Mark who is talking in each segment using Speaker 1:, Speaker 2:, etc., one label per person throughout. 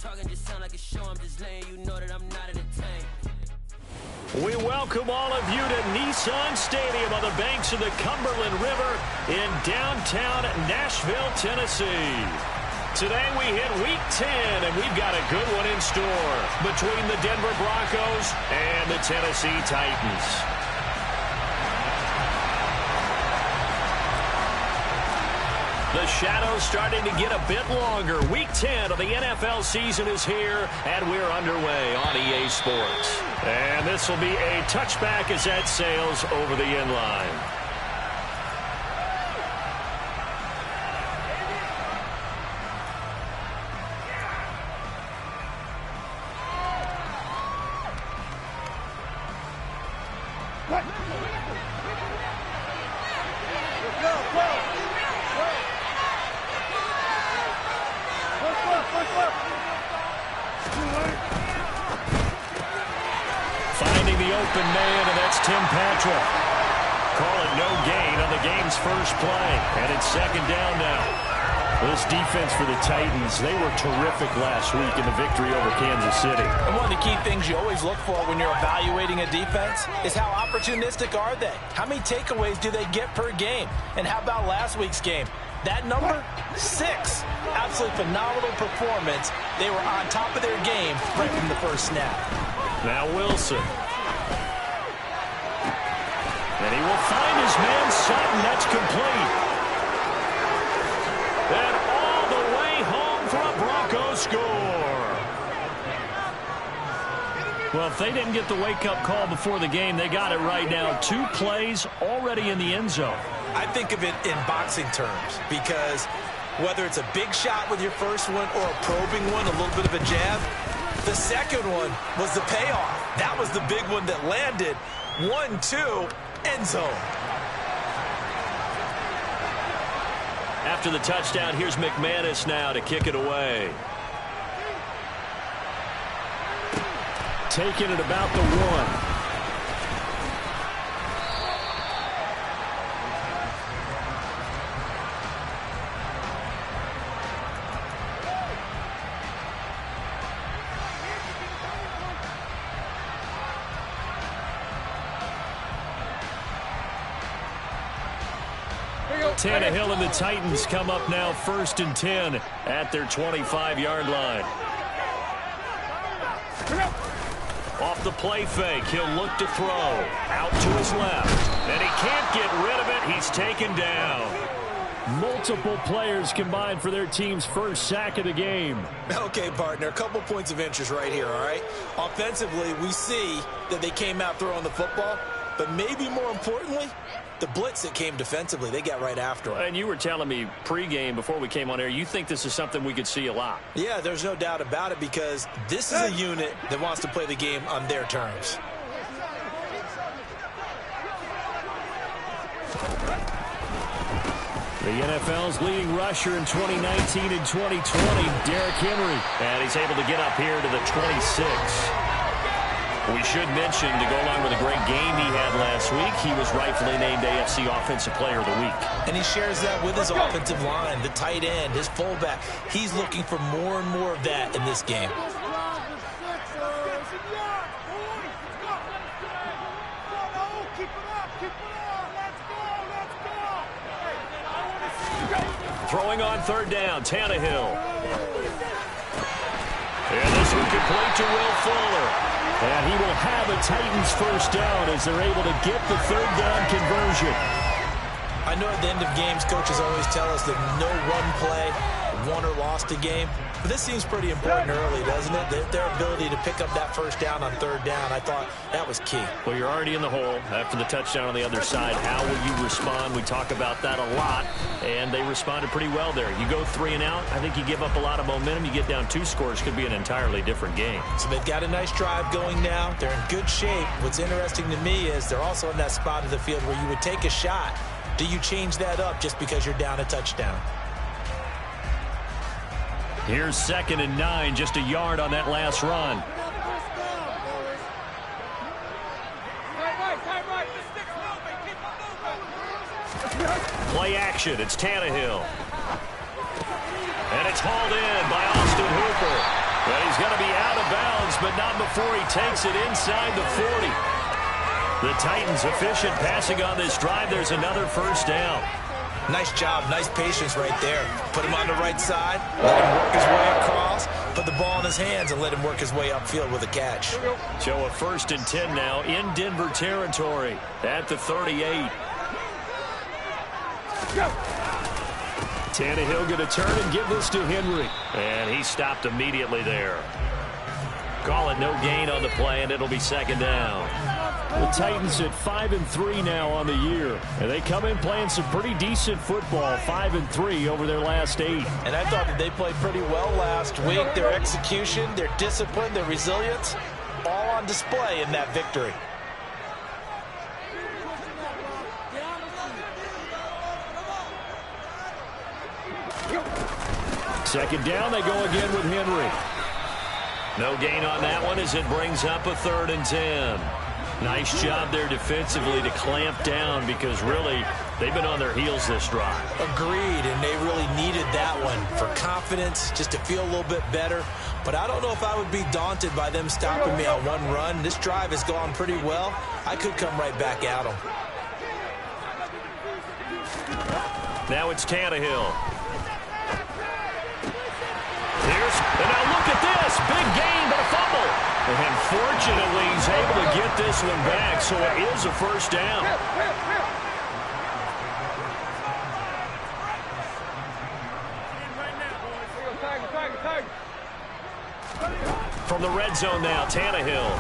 Speaker 1: talking just sound like a show. I'm just letting you know that I'm not in a tank.
Speaker 2: We welcome all of you to Nissan Stadium on the banks of the Cumberland River in downtown Nashville, Tennessee. Today we hit Week 10, and we've got a good one in store between the Denver Broncos and the Tennessee Titans. The shadow's starting to get a bit longer. Week 10 of the NFL season is here, and we're underway on EA Sports. And this will be a touchback as that sails over the end line. Finding the open man, and that's Tim Patrick. Call it no gain on the game's first play, and it's second down now. This defense for the Titans, they were terrific last week in the victory over Kansas City.
Speaker 3: And one of the key things you always look for when you're evaluating a defense is how opportunistic are they? How many takeaways do they get per game? And how about last week's game? That number, 6. Absolutely phenomenal performance. They were on top of their game right from the first snap.
Speaker 2: Now Wilson. And he will find his man Sutton. That's complete. And all the way home for a Broncos score. Well, if they didn't get the wake-up call before the game, they got it right now. 2 plays already in the end zone.
Speaker 3: I think of it in boxing terms because whether it's a big shot with your first one or a probing one, a little bit of a jab, the second one was the payoff. That was the big one that landed. 1-2, end zone.
Speaker 2: After the touchdown, here's McManus now to kick it away. Taking it about the 1. Tannehill and the Titans come up now 1st and 10 at their 25-yard line. Off the play fake, he'll look to throw. Out to his left. And he can't get rid of it. He's taken down. Multiple players combined for their team's first sack of the game.
Speaker 3: Okay, partner, a couple points of interest right here, all right? Offensively, we see that they came out throwing the football, but maybe more importantly, the blitz that came defensively, they got right after him.
Speaker 2: And you were telling me pregame before we came on air, you think this is something we could see a lot.
Speaker 3: Yeah, there's no doubt about it because this is a unit that wants to play the game on their terms.
Speaker 2: The NFL's leading rusher in 2019 and 2020, Derrick Henry. And he's able to get up here to the 26. We should mention, to go along with a great game he had last week, he was rightfully named AFC Offensive Player of the Week.
Speaker 3: And he shares that with his offensive line, the tight end, his fullback. He's looking for more and more of that in this game.
Speaker 2: Throwing on 3rd down, Tannehill. And this one complete to Will Fuller. And he will have a Titans first down as they're able to get the 3rd down conversion.
Speaker 3: I know at the end of games, coaches always tell us that no one play won or lost a game. But this seems pretty important early, doesn't it? Their ability to pick up that first down on 3rd down, I thought that was key.
Speaker 2: Well, you're already in the hole after the touchdown on the other side. How will you respond? We talk about that a lot, and they responded pretty well there. You go 3 and out, I think you give up a lot of momentum. You get down 2 scores, could be an entirely different game.
Speaker 3: So they've got a nice drive going now. They're in good shape. What's interesting to me is they're also in that spot of the field where you would take a shot. Do you change that up just because you're down a touchdown?
Speaker 2: Here's 2nd and 9, just a yard on that last run. Play action, it's Tannehill. And it's hauled in by Austin Hooper. But but not before he takes it inside the 40. The Titans efficient passing on this drive. There's another first down.
Speaker 3: Nice job, nice patience right there. Put him on the right side, let him work his way across, put the ball in his hands, and let him work his way upfield with a catch.
Speaker 2: So a 1st and 10 now in Denver territory at the 38. Tannehill going to turn and give this to Henry. And he stopped immediately there. Call it no gain on the play, and it'll be 2nd down. The Titans at 5-3 now on the year. And they come in playing some pretty decent football, 5-3 over their last 8.
Speaker 3: And I thought that they played pretty well last week. Their execution, their discipline, their resilience, all on display in that victory.
Speaker 2: Second down, they go again with Henry. No gain on that one as it brings up a 3rd and 10. Nice job there defensively to clamp down because really they've been on their heels this drive.
Speaker 3: Agreed, and they really needed that one for confidence, just to feel a little bit better. But I don't know if I would be daunted by them stopping me on one run. This drive has gone pretty well. I could come right back at them.
Speaker 2: Now it's Tannehill. And now look at this. Big gain, but a fumble. And fortunately, he's able to get this one back, so it is a 1st down. From the red zone now, Tannehill.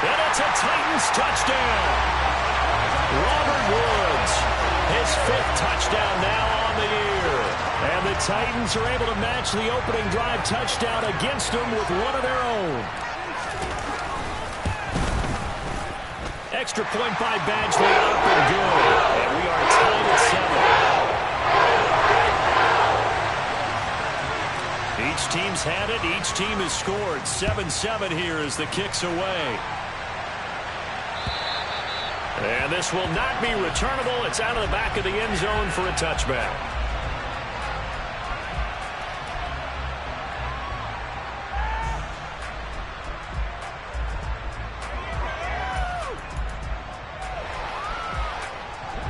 Speaker 2: And it's a Titans touchdown. Robert Woods, his 5th touchdown now on the year. And the Titans are able to match the opening drive touchdown against them with one of their own. Extra point by Badgley, up and good. And we are tied at 7. Each team's had it. Each team has scored. 7-7 here as the kick's away. And this will not be returnable. It's out of the back of the end zone for a touchback.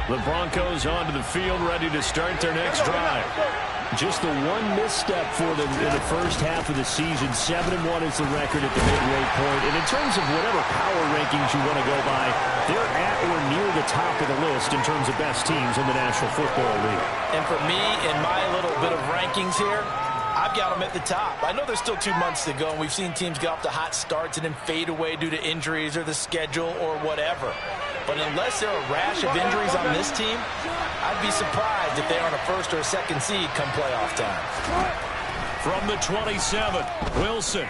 Speaker 2: The Broncos onto the field, ready to start their next drive. Just the one misstep for them in the first half of the season. 7-1 is the record at the midway point. And in terms of whatever power rankings you want to go by, they're at or near the top of the list in terms of best teams in the National Football League.
Speaker 3: And for me, in my little bit of rankings here, I've got them at the top. I know there's still 2 months to go, and we've seen teams get off to hot starts and then fade away due to injuries or the schedule or whatever. But unless there are a rash of injuries on this team, I'd be surprised if they aren't a 1st or a 2nd seed come playoff time.
Speaker 2: From the 27, Wilson.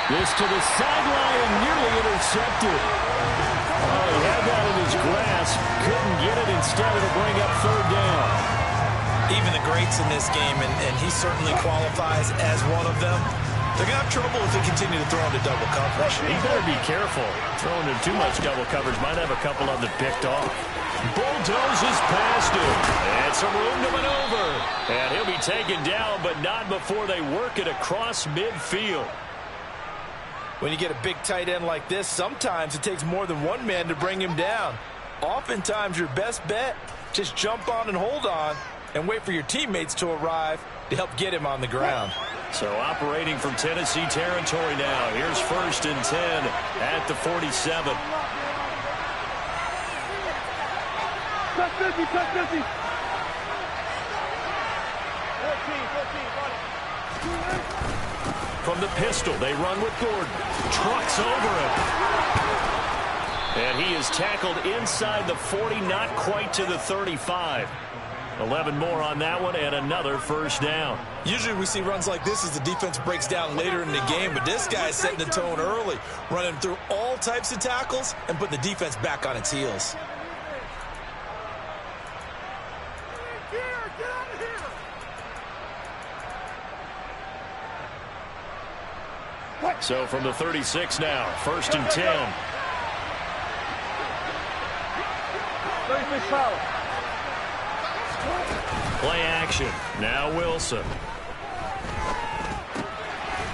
Speaker 2: This to the sideline and nearly intercepted. Oh, he had that in his grasp. Couldn't get it. Instead, it'll bring up 3rd down.
Speaker 3: Even the greats in this game, and he certainly qualifies as one of them, they're going to have trouble if they continue to throw into double coverage.
Speaker 2: He better be careful. Throwing into too much double coverage might have a couple of them picked off. Bulldozes past him. And some room to maneuver. And he'll be taken down, but not before they work it across midfield.
Speaker 3: When you get a big tight end like this, sometimes it takes more than one man to bring him down. Oftentimes, your best bet, just jump on and hold on and wait for your teammates to arrive to help get him on the ground.
Speaker 2: So operating from Tennessee territory now. Here's 1st and 10 at the 47.
Speaker 4: Touch 50, touch 50. 14,
Speaker 2: From the pistol, they run with Gordon. Trucks over him. And he is tackled inside the 40, not quite to the 35. 11 more on that one, and another 1st down.
Speaker 3: Usually we see runs like this as the defense breaks down later in the game, but this guy is setting the tone early, running through all types of tackles and putting the defense back on its heels.
Speaker 2: So from the 36 now, 1st and 10.
Speaker 4: 36 foul.
Speaker 2: Play action. Now Wilson.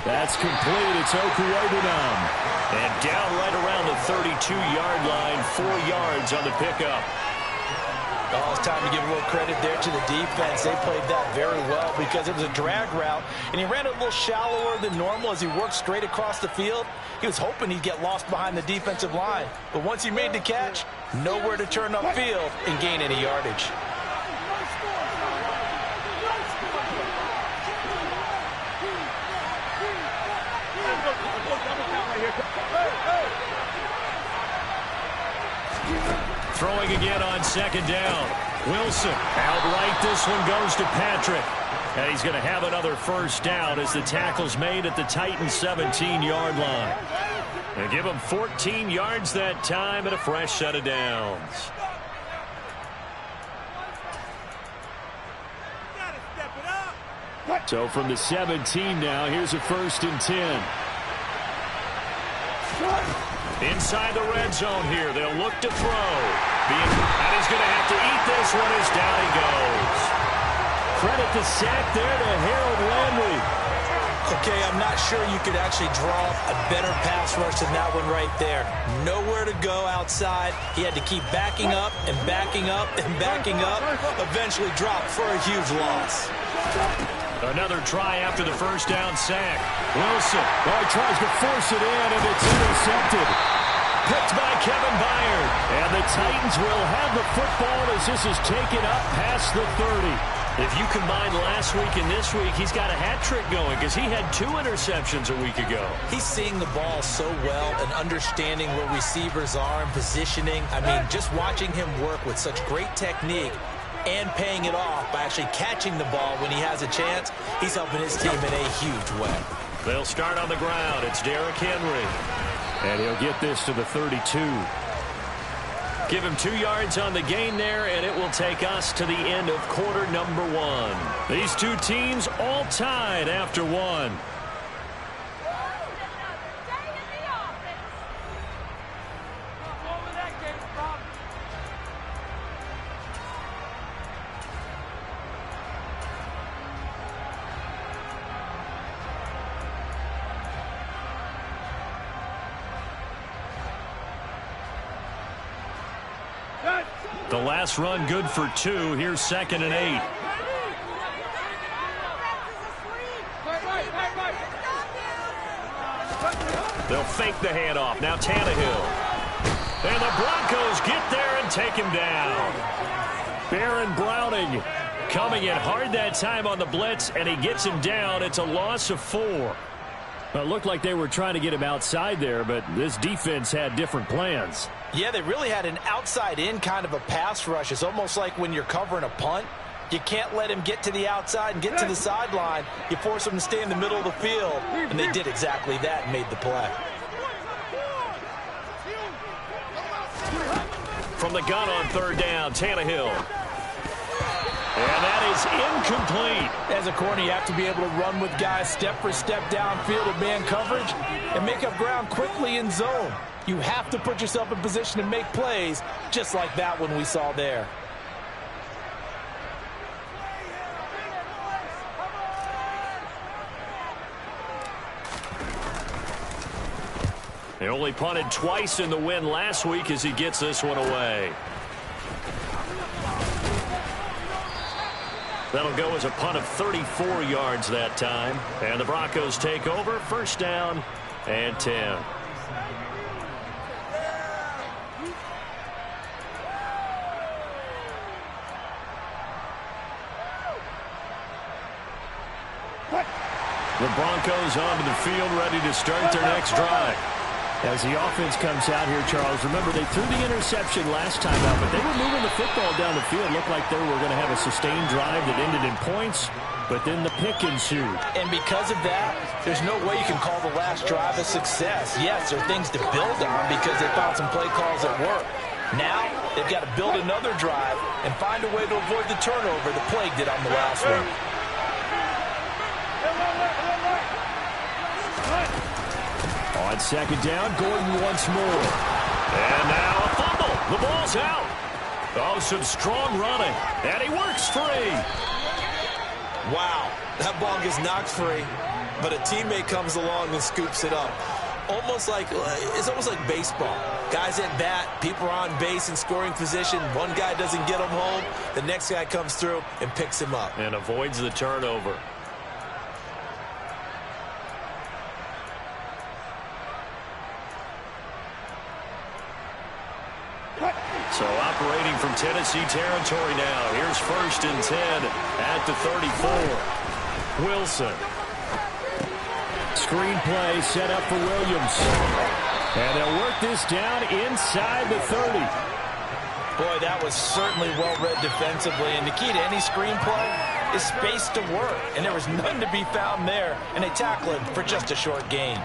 Speaker 2: That's complete. It's Okuwabunam. And down right around the 32-yard line, 4 yards on the pickup.
Speaker 3: Oh, it's time to give a little credit there to the defense. They played that very well because it was a drag route, and he ran a little shallower than normal as he worked straight across the field. He was hoping he'd get lost behind the defensive line, but once he made the catch, nowhere to turn upfield and gain any yardage.
Speaker 2: Throwing again on second down. Wilson outright. This one goes to Patrick. And he's going to have another first down as the tackle's made at the Titans' 17-yard line. They give him 14 yards that time and a fresh set of downs. So from the 17 now, here's a 1st and 10. Inside the red zone here. They'll look to throw. And he's going to have to eat this one as down he goes. Credit the sack there to Harold Landry.
Speaker 3: Okay, I'm not sure you could actually draw a better pass rush than that one right there. Nowhere to go outside. He had to keep backing up and backing up and backing up. Eventually dropped for a huge loss.
Speaker 2: Another try after the first down sack. Wilson, he tries to force it in, and it's intercepted. Picked by Kevin Byard. And the Titans will have the football as this is taken up past the 30. If you combine last week and this week, he's got a hat trick going because he had 2 interceptions a week ago.
Speaker 3: He's seeing the ball so well and understanding where receivers are and positioning. I mean, just watching him work with such great technique and paying it off by actually catching the ball when he has a chance, he's helping his team in a huge way.
Speaker 2: They'll start on the ground. It's Derrick Henry. And he'll get this to the 32. Give him 2 yards on the gain there, and it will take us to the end of quarter number 1. These two teams all tied after 1. The last run good for 2. Here's 2nd and 8. They'll fake the handoff. Now Tannehill. And the Broncos get there and take him down. Baron Browning coming in hard that time on the blitz, and he gets him down. It's a loss of 4. Well, it looked like they were trying to get him outside there, but this defense had different plans.
Speaker 3: Yeah, they really had an outside-in kind of a pass rush. It's almost like when you're covering a punt. You can't let him get to the outside and get to the sideline. You force him to stay in the middle of the field, and they did exactly that and made the play.
Speaker 2: From the gun on 3rd down, Tannehill. And that is incomplete.
Speaker 3: As a corner, you have to be able to run with guys step for step downfield in man coverage and make up ground quickly in zone. You have to put yourself in position to make plays, just like that one we saw there.
Speaker 2: He only punted twice in the win last week as he gets this one away. That'll go as a punt of 34 yards that time. And the Broncos take over. 1st down and 10. The Broncos onto the field, ready to start their next drive. As the offense comes out here, Charles, remember they threw the interception last time out, but they were moving the football down the field. Looked like they were going to have a sustained drive that ended in points, but then the pick ensued.
Speaker 3: And because of that, there's no way you can call the last drive a success. Yes, there are things to build on because they found some play calls that work. Now, they've got to build another drive and find a way to avoid the turnover the Plague did on the last one.
Speaker 2: On 2nd down, Gordon once more. And now a fumble. The ball's out. Oh, some strong running. And he works free.
Speaker 3: Wow, that ball gets knocked free. but a teammate comes along and scoops it up. It's almost like baseball. Guys at bat, people are on base in scoring position. One guy doesn't get him home. The next guy comes through and picks him up.
Speaker 2: And avoids the turnover. So operating from Tennessee territory now. Here's 1st and 10 at the 34. Wilson. Screen play set up for Williams. And they'll work this down inside the 30.
Speaker 3: Boy, that was certainly well-read defensively. And the key to any screen play is space to work. And there was none to be found there. And they tackle him for just a short gain.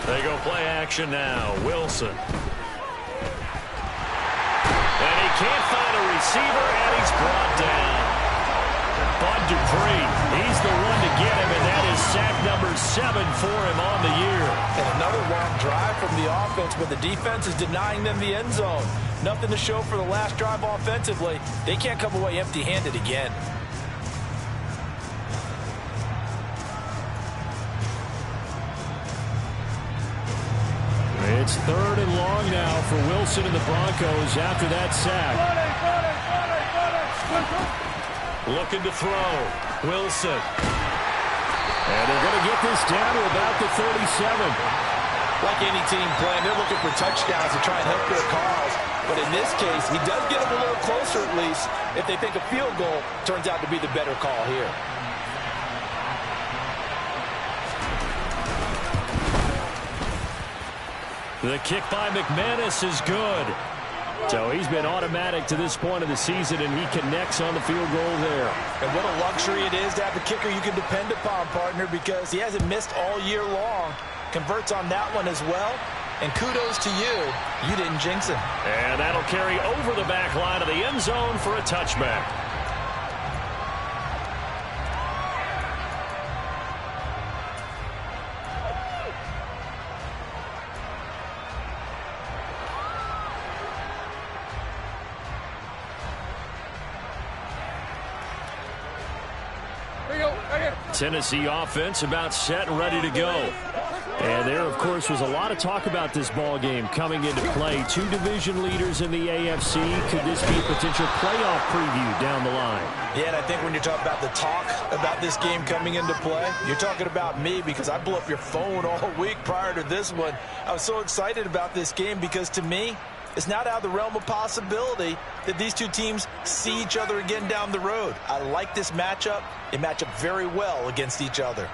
Speaker 2: They go play action now. Wilson. And he can't find a receiver, and he's brought down. Bud Dupree, he's the one to get him, and that is sack number 7 for him on the year.
Speaker 3: And another long drive from the offense, but the defense is denying them the end zone. Nothing to show for the last drive offensively. They can't come away empty-handed again.
Speaker 2: It's 3rd and long now for Wilson and the Broncos after that sack. Looking to throw. Wilson. And they're going to get this down to about the 37.
Speaker 3: Like any team playing, they're looking for touchdowns to try and help their cause. But in this case, he does get them a little closer at least. If they think a field goal turns out to be the better call here.
Speaker 2: The kick by McManus is good. So he's been automatic to this point of the season, and he connects on the field goal there.
Speaker 3: And what a luxury it is to have a kicker you can depend upon, partner, because he hasn't missed all year long. Converts on that one as well. And kudos to you. You didn't jinx him.
Speaker 2: And that'll carry over the back line of the end zone for a touchback. Tennessee offense about set and ready to go. And there, of course, was a lot of talk about this ball game coming into play. 2 division leaders in the AFC. Could this be a potential playoff preview down the line?
Speaker 3: Yeah, and I think when you're talking about the talk about this game coming into play, you're talking about me, because I blew up your phone all week prior to this one. I was so excited about this game because, to me, it's not out of the realm of possibility that these two teams see each other again down the road. I like this matchup. They match up very well against each other.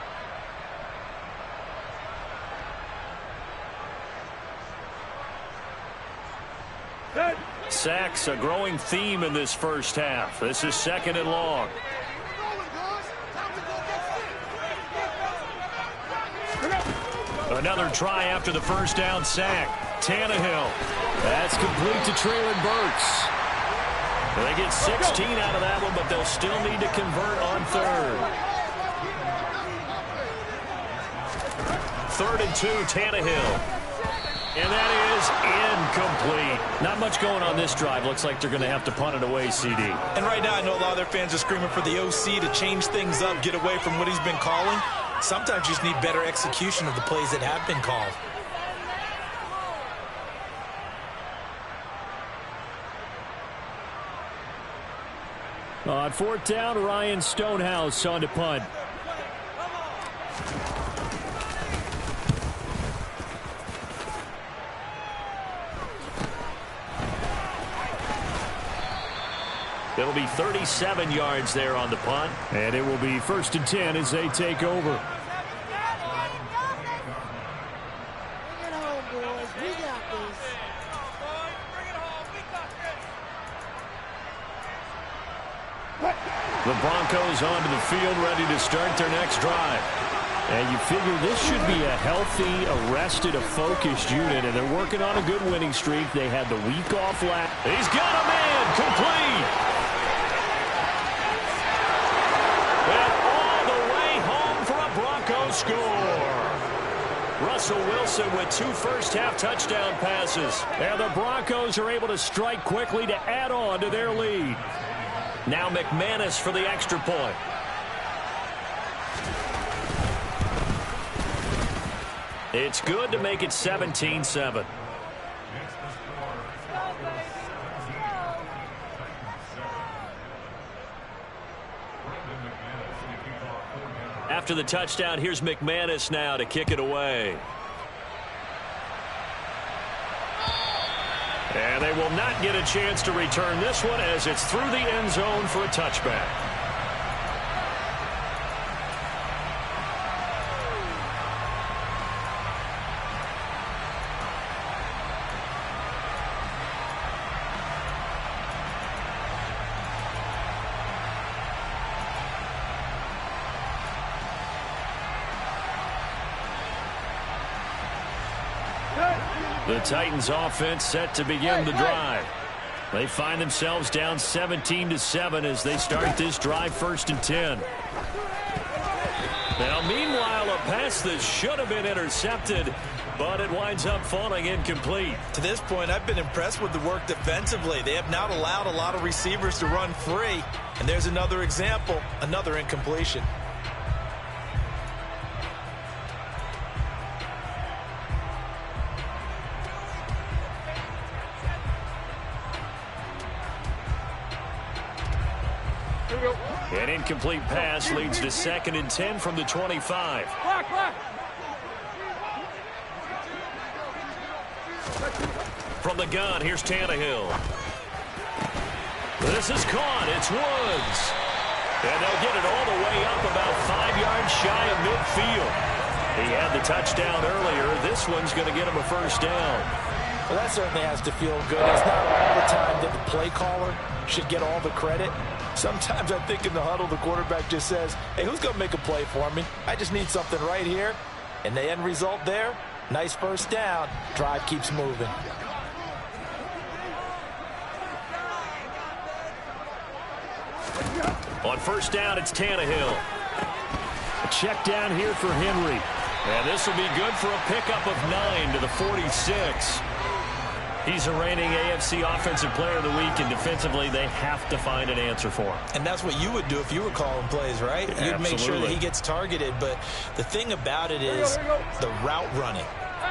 Speaker 2: Sacks, a growing theme in this first half. This is 2nd and long. Another try after the first down sack. Tannehill. That's complete to Treylon Burks. They get 16 out of that one, but they'll still need to convert on 3rd. 3rd and 2, Tannehill. And that is incomplete. Not much going on this drive. Looks like they're going to have to punt it away, CD.
Speaker 3: And right now I know a lot of their fans are screaming for the OC to change things up, get away from what he's been calling. Sometimes you just need better execution of the plays that have been called.
Speaker 2: On 4th down, Ryan Stonehouse on to punt. It'll be 37 yards there on the punt. And it will be 1st and 10 as they take over. The Broncos onto the field, ready to start their next drive. And you figure this should be a healthy, arrested, a focused unit, and they're working on a good winning streak. They had the week off last. He's got a man, complete. And all the way home for a Broncos score. Russell Wilson with 2 first-half touchdown passes. And the Broncos are able to strike quickly to add on to their lead. Now McManus for the extra point. It's good to make it 17-7. After the touchdown, here's McManus now to kick it away. And they will not get a chance to return this one as it's through the end zone for a touchback. The Titans offense set to begin the drive. They find themselves down 17-7 as they start this drive 1st and 10. Now, meanwhile, a pass that should have been intercepted, but it winds up falling incomplete.
Speaker 3: To this point, I've been impressed with the work defensively. They have not allowed a lot of receivers to run free. And there's another example, another incompletion.
Speaker 2: An incomplete pass leads to 2nd and 10 from the 25. From the gun, here's Tannehill. This is caught. It's Woods. And they'll get it all the way up about 5 yards shy of midfield. He had the touchdown earlier. This one's going to get him a first down.
Speaker 3: Well, that certainly has to feel good. It's not all the time that the play caller should get all the credit. Sometimes I think in the huddle, the quarterback just says, hey, who's going to make a play for me? I just need something right here. And the end result there, nice first down. Drive keeps moving.
Speaker 2: On first down, it's Tannehill. A check down here for Henry. And this will be good for a pickup of 9 to the 46. He's a reigning AFC Offensive Player of the Week, and defensively, they have to find an answer for him.
Speaker 3: And that's what you would do if you were calling plays, right?
Speaker 2: Absolutely.
Speaker 3: You'd make sure that he gets targeted. But the thing about it is the route running.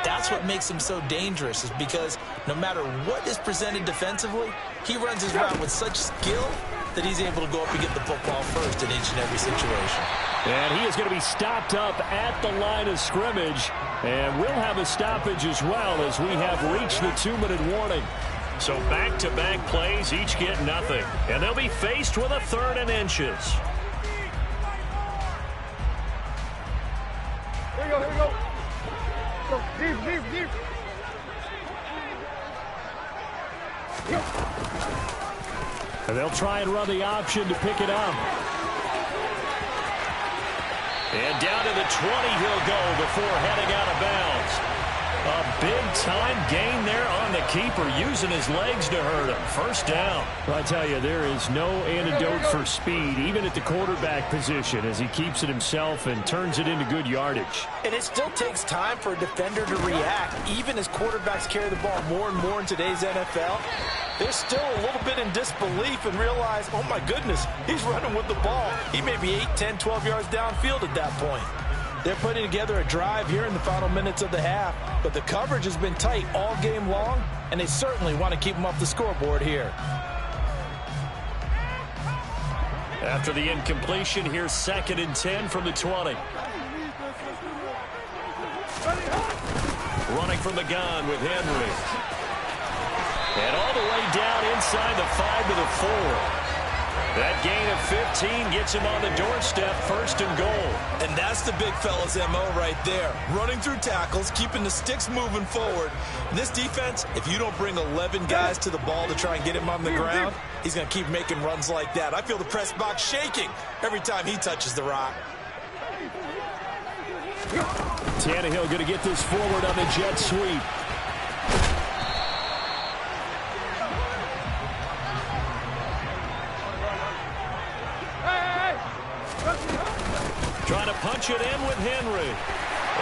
Speaker 3: That's what makes him so dangerous, is because no matter what is presented defensively, he runs his route with such skill that he's able to go up and get the football first in each and every situation.
Speaker 2: And he is going to be stopped up at the line of scrimmage. And we'll have a stoppage as well as we have reached the 2-minute warning. So back-to-back plays, each get nothing. And they'll be faced with a 3rd and inches.
Speaker 4: Here we go, here we go. Go, deep.
Speaker 2: And they'll try and run the option to pick it up. And down to the 20 he'll go before heading out of bounds. A big-time gain there on the keeper, using his legs to hurt him. First down.
Speaker 5: Well, I tell you, there is no antidote for speed, even at the quarterback position, as he keeps it himself and turns it into good yardage.
Speaker 3: And it still takes time for a defender to react, even as quarterbacks carry the ball more and more in today's NFL. They're still a little bit in disbelief and realize, oh my goodness, he's running with the ball. He may be 8, 10, 12 yards downfield at that point. They're putting together a drive here in the final minutes of the half, but the coverage has been tight all game long, and they certainly want to keep them off the scoreboard here.
Speaker 2: After the incompletion, here's 2nd and 10 from the 20. Running from the gun with Henry. And all the way down inside the 5 to the 4. That gain of 15 gets him on the doorstep, 1st and goal.
Speaker 3: And that's the big fella's MO right there. Running through tackles, keeping the sticks moving forward. And this defense, if you don't bring 11 guys to the ball to try and get him on the ground, he's going to keep making runs like that. I feel the press box shaking every time he touches the rock.
Speaker 5: Tannehill going to get this forward on the jet sweep.
Speaker 2: Trying to punch it in with Henry.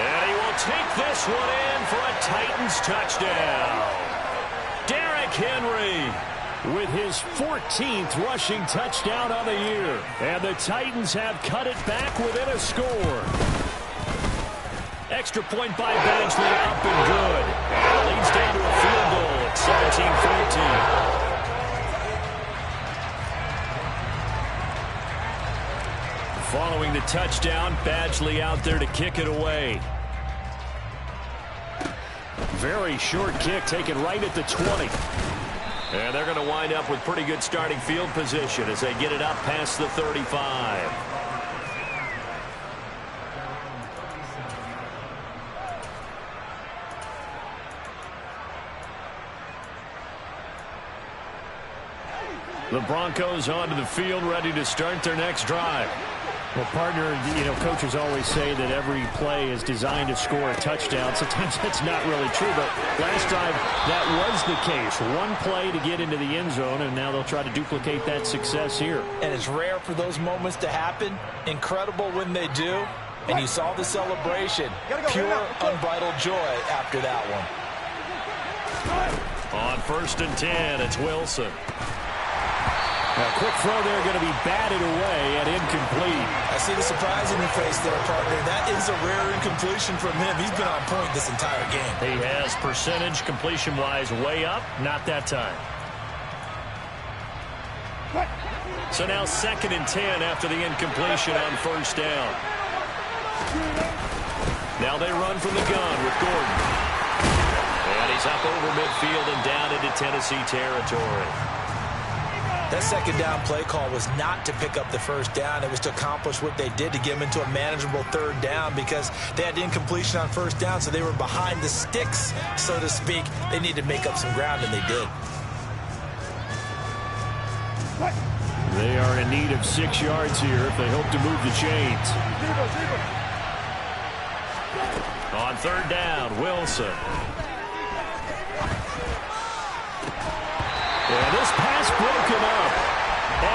Speaker 2: And he will take this one in for a Titans touchdown. Derrick Henry with his 14th rushing touchdown on the year. And the Titans have cut it back within a score. Extra point by Badgley, up and good. And it leads down to a field goal at 17-14. Following the touchdown, Badgley out there to kick it away. Very short kick taken right at the 20. And they're going to wind up with pretty good starting field position as they get it up past the 35. The Broncos onto the field, ready to start their next drive.
Speaker 5: Well, partner, coaches always say that every play is designed to score a touchdown. Sometimes that's not really true, but last drive, that was the case. One play to get into the end zone, and now they'll try to duplicate that success here.
Speaker 3: And it's rare for those moments to happen. Incredible when they do. And you saw the celebration. Pure, unbridled joy after that one.
Speaker 2: On 1st and 10, it's Wilson.
Speaker 5: A quick throw there, going to be batted away and incomplete.
Speaker 3: I see the surprise in your face there, partner. That is a rare incompletion from him. He's been on point this entire game.
Speaker 2: He has percentage completion-wise way up. Not that time. So now 2nd and 10 after the incompletion on 1st down. Now they run from the gun with Gordon. And he's up over midfield and down into Tennessee territory.
Speaker 3: That 2nd down play call was not to pick up the 1st down. It was to accomplish what they did to get them into a manageable 3rd down because they had the incompletion on 1st down, so they were behind the sticks, so to speak. They needed to make up some ground, and they did.
Speaker 5: They are in need of 6 yards here if they hope to move the chains.
Speaker 2: On 3rd down, Wilson.
Speaker 5: And this pass broken up.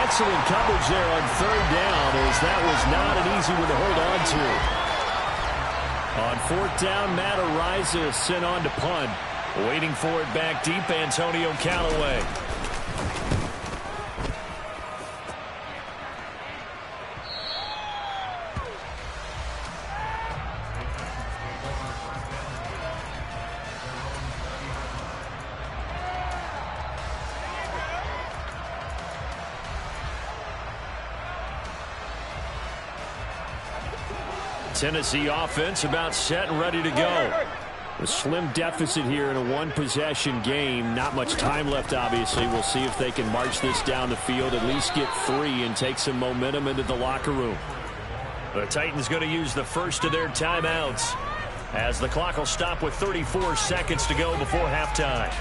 Speaker 5: Excellent coverage there on 3rd down as that was not an easy one to hold on to. On 4th down, Matt Ariza sent on to punt.
Speaker 2: Waiting for it back deep, Antonio Callaway. Tennessee offense about set and ready to go.
Speaker 5: A slim deficit here in a one-possession game. Not much time left, obviously. We'll see if they can march this down the field, at least get 3 and take some momentum into the locker room.
Speaker 2: The Titans going to use the first of their timeouts as the clock will stop with 34 seconds to go before halftime.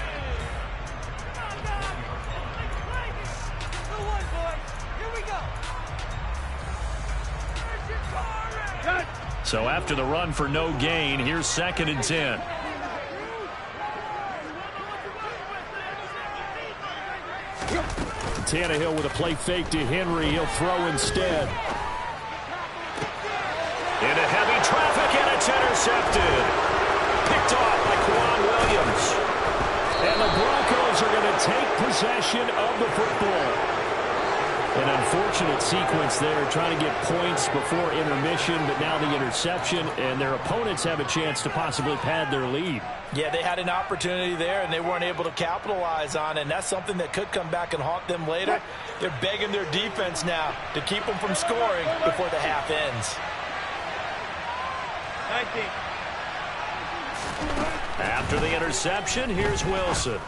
Speaker 2: So after the run for no gain, here's 2nd and 10.
Speaker 5: Tannehill with a play fake to Henry. He'll throw instead.
Speaker 2: Into heavy traffic, and it's intercepted. Picked off by Quan Williams.
Speaker 5: And the Broncos are going to take possession of the football. An unfortunate sequence there, trying to get points before intermission, but now the interception, and their opponents have a chance to possibly pad their lead.
Speaker 3: Yeah, they had an opportunity there, and they weren't able to capitalize on it, and that's something that could come back and haunt them later. They're begging their defense now to keep them from scoring before the half ends.
Speaker 2: After the interception, here's Wilson.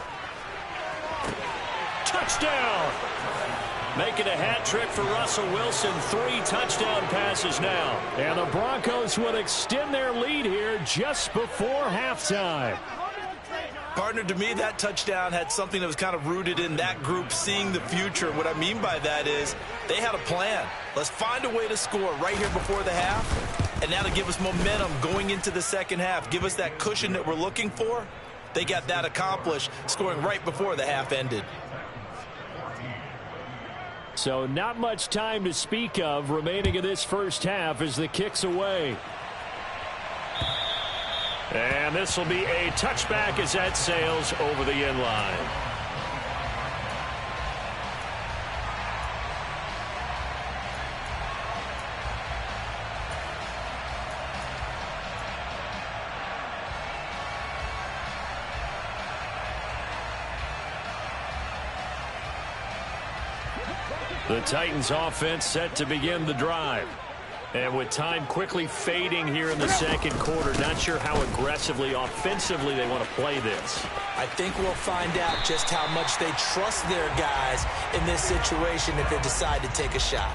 Speaker 2: Touchdown! Making a hat trick for Russell Wilson. 3 touchdown passes now.
Speaker 5: And the Broncos will extend their lead here just before halftime.
Speaker 3: Partner, to me, that touchdown had something that was kind of rooted in that group seeing the future. What I mean by that is they had a plan. Let's find a way to score right here before the half. And now to give us momentum going into the 2nd half. Give us that cushion that we're looking for. They got that accomplished, scoring right before the half ended.
Speaker 5: So not much time to speak of remaining in this 1st half as the kick's away.
Speaker 2: And this will be a touchback as that sails over the end line. The Titans offense set to begin the drive. And with time quickly fading here in the second quarter, not sure how aggressively, offensively they want to play this.
Speaker 3: I think we'll find out just how much they trust their guys in this situation if they decide to take a shot.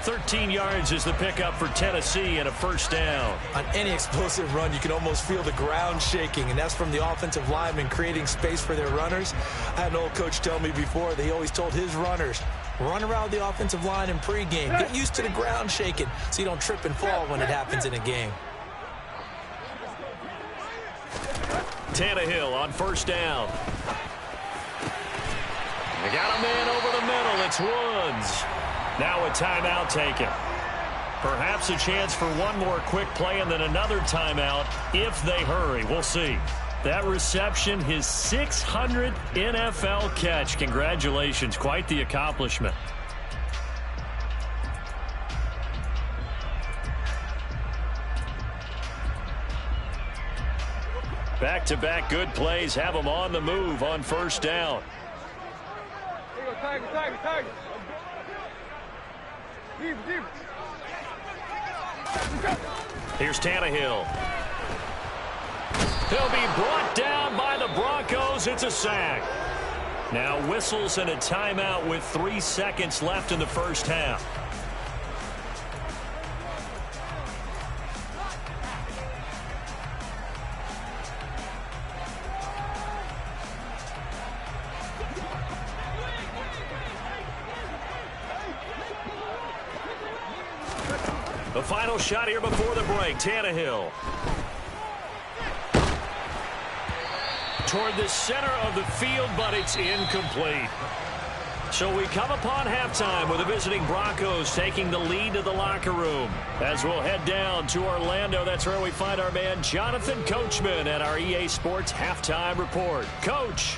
Speaker 2: 13 yards is the pickup for Tennessee and a first down.
Speaker 3: On any explosive run, you can almost feel the ground shaking, and that's from the offensive linemen creating space for their runners. I had an old coach tell me before, they always told his runners, run around the offensive line in pregame. Get used to the ground shaking so you don't trip and fall when it happens in a game.
Speaker 2: Tannehill on first down. They got a man over the middle. It's Woods. Now a timeout taken. Perhaps a chance for one more quick play and then another timeout if they hurry. We'll see. That reception, his 600th NFL catch. Congratulations. Quite the accomplishment. Back-to-back good plays have him on the move on first down.
Speaker 4: Here you go, Tiger. Deep.
Speaker 2: Here's Tannehill. He'll be brought down by the Broncos. It's a sack. Now whistles and a timeout with 3 seconds left in the first half. The final shot here before the break. Tannehill. Toward the center of the field, but it's incomplete. So we come upon halftime with the visiting Broncos taking the lead to the locker room. As we'll head down to Orlando, that's where we find our man Jonathan Coachman at our EA Sports Halftime Report. Coach.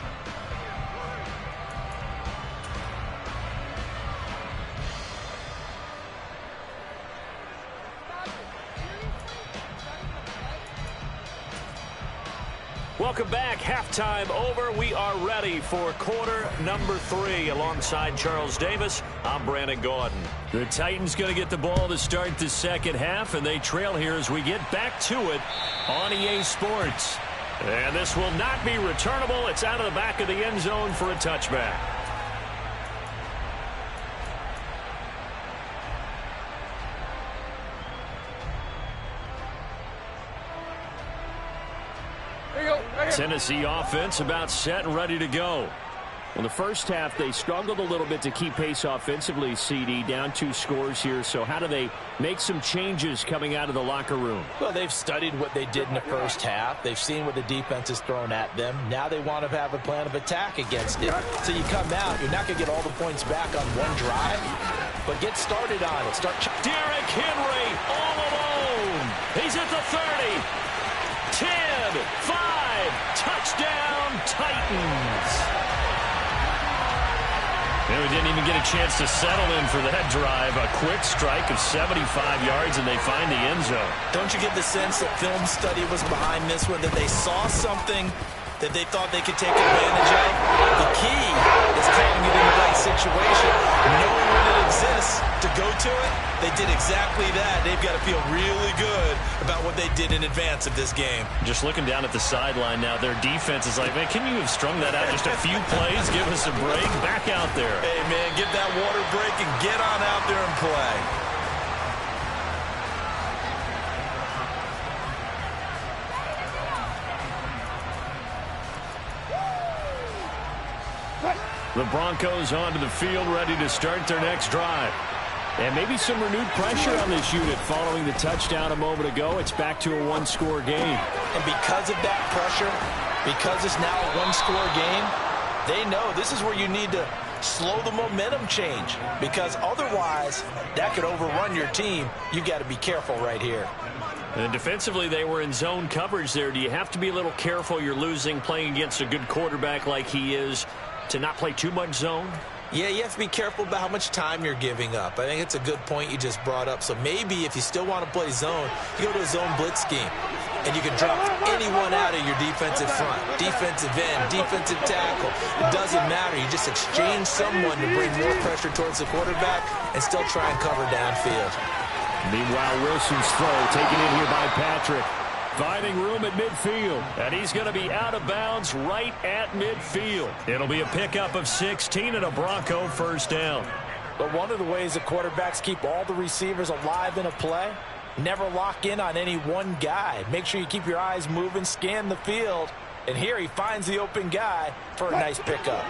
Speaker 2: Welcome back. Halftime over. We are ready for quarter number 3. Alongside Charles Davis, I'm Brandon Gaudin. The Titans going to get the ball to start the second half, and they trail here as we get back to it on EA Sports. And this will not be returnable. It's out of the back of the end zone for a touchback. Tennessee offense about set and ready to go.
Speaker 5: In the first half, they struggled a little bit to keep pace offensively, CD, down 2 scores here. So how do they make some changes coming out of the locker room?
Speaker 3: Well, they've studied what they did in the first half. They've seen what the defense has thrown at them. Now they want to have a plan of attack against it. So you come out, you're not going to get all the points back on one drive, but get started on it.
Speaker 2: Derrick Henry all alone. He's at the 30. 10, 5, touchdown, Titans. And we didn't even get a chance to settle in for that drive. A quick strike of 75 yards, and they find the end zone.
Speaker 3: Don't you get the sense that film study was behind this one, that they saw something that they thought they could take advantage of? The key is calling it in the right situation. Knowing when it exists to go to it, they did exactly that. They've got to feel really good about what they did in advance of this game.
Speaker 2: Just looking down at the sideline now, their defense is like, man, can you have strung that out just a few plays? Give us a break. Back out there.
Speaker 3: Hey, man, get that water break and get on out there and play.
Speaker 2: The Broncos onto the field, ready to start their next drive. And maybe some renewed pressure on this unit following the touchdown a moment ago. It's back to a one-score game.
Speaker 3: And because of that pressure, because it's now a one-score game, they know this is where you need to slow the momentum change, because otherwise that could overrun your team. You've got to be careful right here.
Speaker 2: And defensively, they were in zone coverage there. Do you have to be a little careful? You're losing playing against a good quarterback like he is to not play too much zone?
Speaker 3: Yeah, you have to be careful about how much time you're giving up. I think it's a good point you just brought up. So maybe if you still want to play zone, you go to a zone blitz scheme. And you can drop anyone out of your defensive front, defensive end, defensive tackle. It doesn't matter. You just exchange someone to bring more pressure towards the quarterback and still try and cover downfield.
Speaker 5: Meanwhile, Wilson's throw taken in here by Patrick. Finding room at midfield. And he's going to be out of bounds right at midfield. It'll be a pickup of 16 and a Bronco first down.
Speaker 3: But one of the ways the quarterbacks keep all the receivers alive in a play, never lock in on any one guy. Make sure you keep your eyes moving, scan the field. And here he finds the open guy for a nice pickup.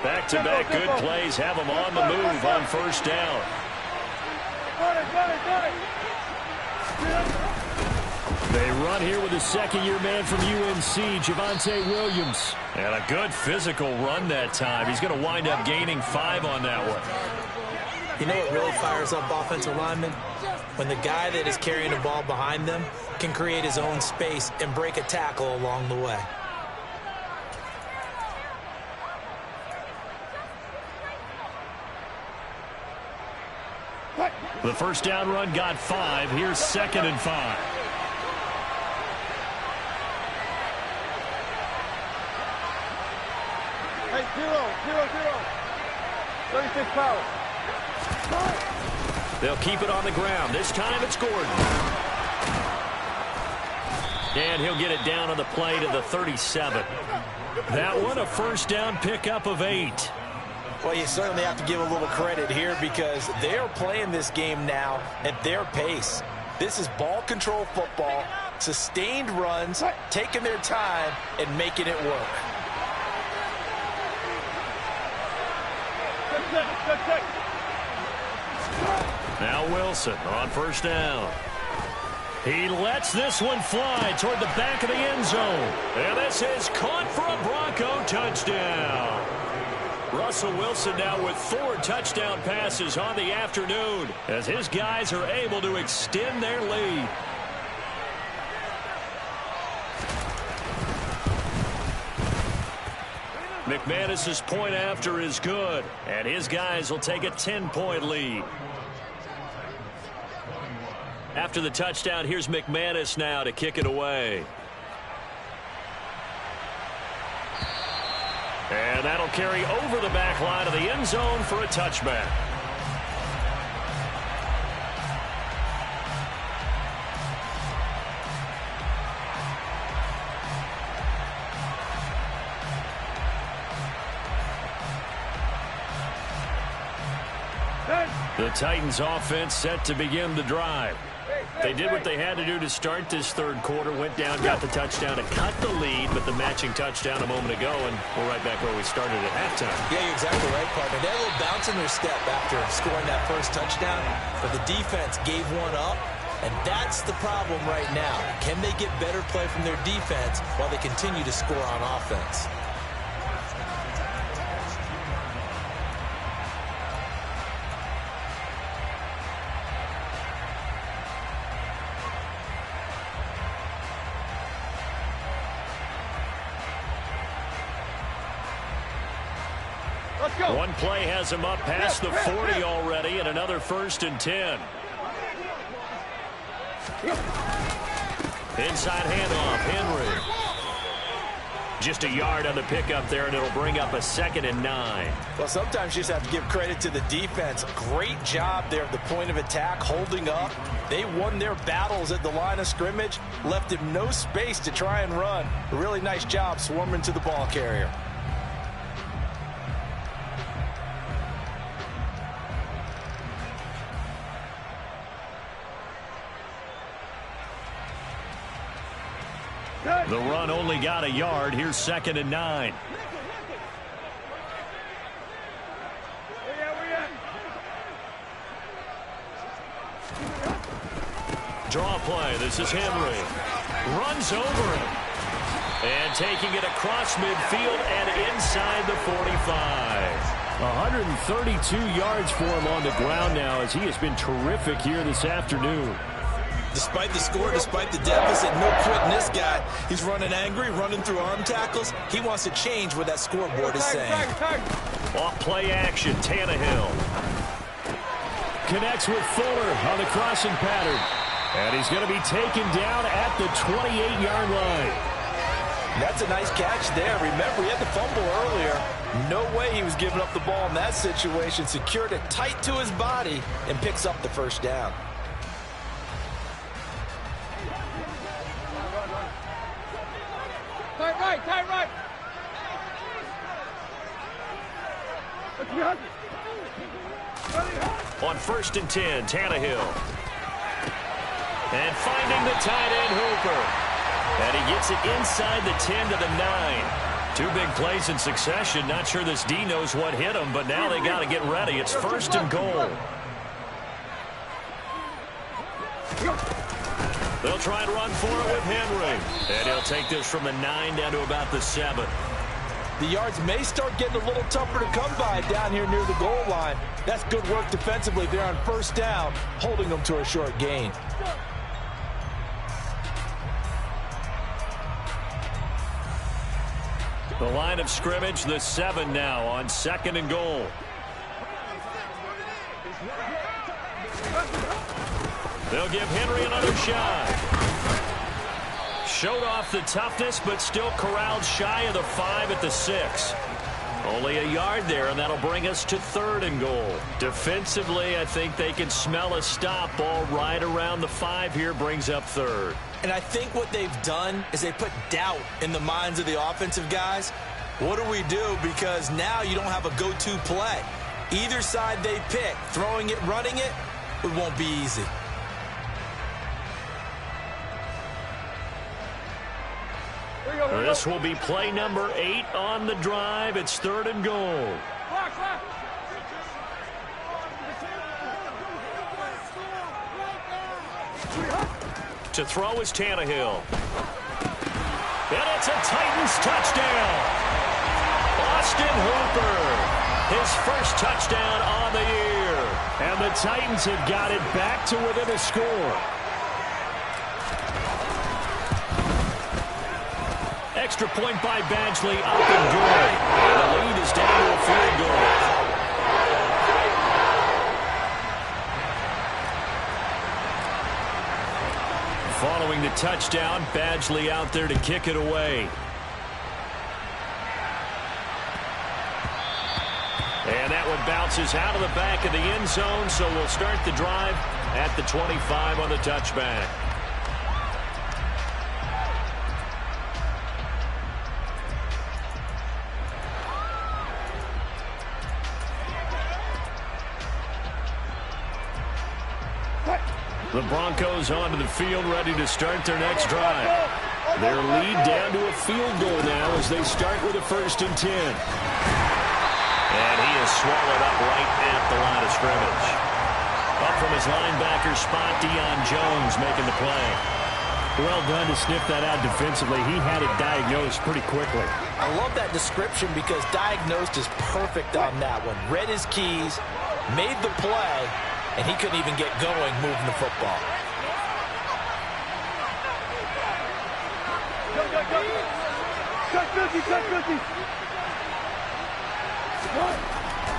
Speaker 2: Back-to-back good plays have him on the move on first down.
Speaker 5: They run here with a second-year man from UNC, Javonte Williams.
Speaker 2: And a good physical run that time. He's going to wind up gaining 5 on that one.
Speaker 3: You know what really fires up offensive linemen? When the guy that is carrying the ball behind them can create his own space and break a tackle along the way.
Speaker 2: The first down run got 5. Here's 2nd and 5.
Speaker 4: Hey, 0, 36 power.
Speaker 2: They'll keep it on the ground. This time it's Gordon. And he'll get it down on the play to the 37.
Speaker 5: That one a first down pickup of 8.
Speaker 3: Well, you certainly have to give a little credit here because they are playing this game now at their pace. This is ball control football, sustained runs, taking their time and making it work.
Speaker 2: Now Wilson on first down. He lets this one fly toward the back of the end zone. And this is caught for a Bronco touchdown. Russell Wilson now with 4 touchdown passes on the afternoon as his guys are able to extend their lead. McManus's point after is good, and his guys will take a 10-point lead. After the touchdown, here's McManus now to kick it away. And that'll carry over the back line of the end zone for a touchback. The Titans offense set to begin the drive. They did what they had to do to start this third quarter, went down, got the touchdown to cut the lead, but the matching touchdown a moment ago, and we're right back where we started at halftime.
Speaker 3: Yeah, you're exactly right, partner. They had a little bounce in their step after scoring that first touchdown, but the defense gave one up, and that's the problem right now. Can they get better play from their defense while they continue to score on offense?
Speaker 2: One play has him up past the 40 already, and another 1st and 10. Inside handoff, Henry. Just a yard on the pickup there, and it'll bring up a 2nd and 9.
Speaker 3: Well, sometimes you just have to give credit to the defense. Great job there at the point of attack, holding up. They won their battles at the line of scrimmage, left him no space to try and run. A really nice job swarming to the ball carrier.
Speaker 2: The run only got a yard. Here's 2nd and 9. Draw play. This is Henry. Runs over it. And taking it across midfield and inside the 45.
Speaker 5: 132 yards for him on the ground now as he has been terrific here this afternoon.
Speaker 3: Despite the score, despite the deficit, no quitting this guy. He's running angry, running through arm tackles. He wants to change what that scoreboard is saying.
Speaker 2: Off play action, Tannehill. Connects with Fuller on the crossing pattern. And he's going to be taken down at the 28-yard line.
Speaker 3: That's a nice catch there. Remember, he had the fumble earlier. No way he was giving up the ball in that situation. Secured it tight to his body and picks up the first down.
Speaker 4: Tight right.
Speaker 2: On 1st and 10, Tannehill. And finding the tight end, Hooper. And he gets it inside the 10 to the 9. 2 big plays in succession. Not sure this D knows what hit him, but now they got to get ready. It's 1st and goal. They'll try and run for it with Henry. And he'll take this from the 9 down to about the 7.
Speaker 3: The yards may start getting a little tougher to come by down here near the goal line. That's good work defensively there on 1st down, holding them to a short gain.
Speaker 2: The line of scrimmage, the 7 now on 2nd and goal. They'll give Henry another shot. Showed off the toughness, but still corralled shy of the 5 at the 6. Only a yard there, and that'll bring us to 3rd and goal. Defensively, I think they can smell a stop. Ball right around the 5 here brings up 3rd.
Speaker 3: And I think what they've done is they put doubt in the minds of the offensive guys. What do we do? Because now you don't have a go-to play. Either side they pick, throwing it, running it, it won't be easy.
Speaker 2: This will be play number 8 on the drive. It's 3rd and goal. To throw is Tannehill. And it's a Titans touchdown. Austin Hooper, his first touchdown on the year. And the Titans have got it back to within a score. Extra point by Badgley, up and good. And the lead is down to a field goal. Following the touchdown, Badgley out there to kick it away. And that one bounces out of the back of the end zone, so we'll start the drive at the 25 on the touchback. The Broncos onto the field, ready to start their next drive. Their lead down to a field goal now as they start with a 1st and 10. And he is swallowed up right at the line of scrimmage. Up from his linebacker spot, Deion Jones making the play. Well done to sniff that out defensively. He had it diagnosed pretty quickly.
Speaker 3: I love that description because diagnosed is perfect on that one. Read his keys, made the play, and he couldn't even get going moving the football.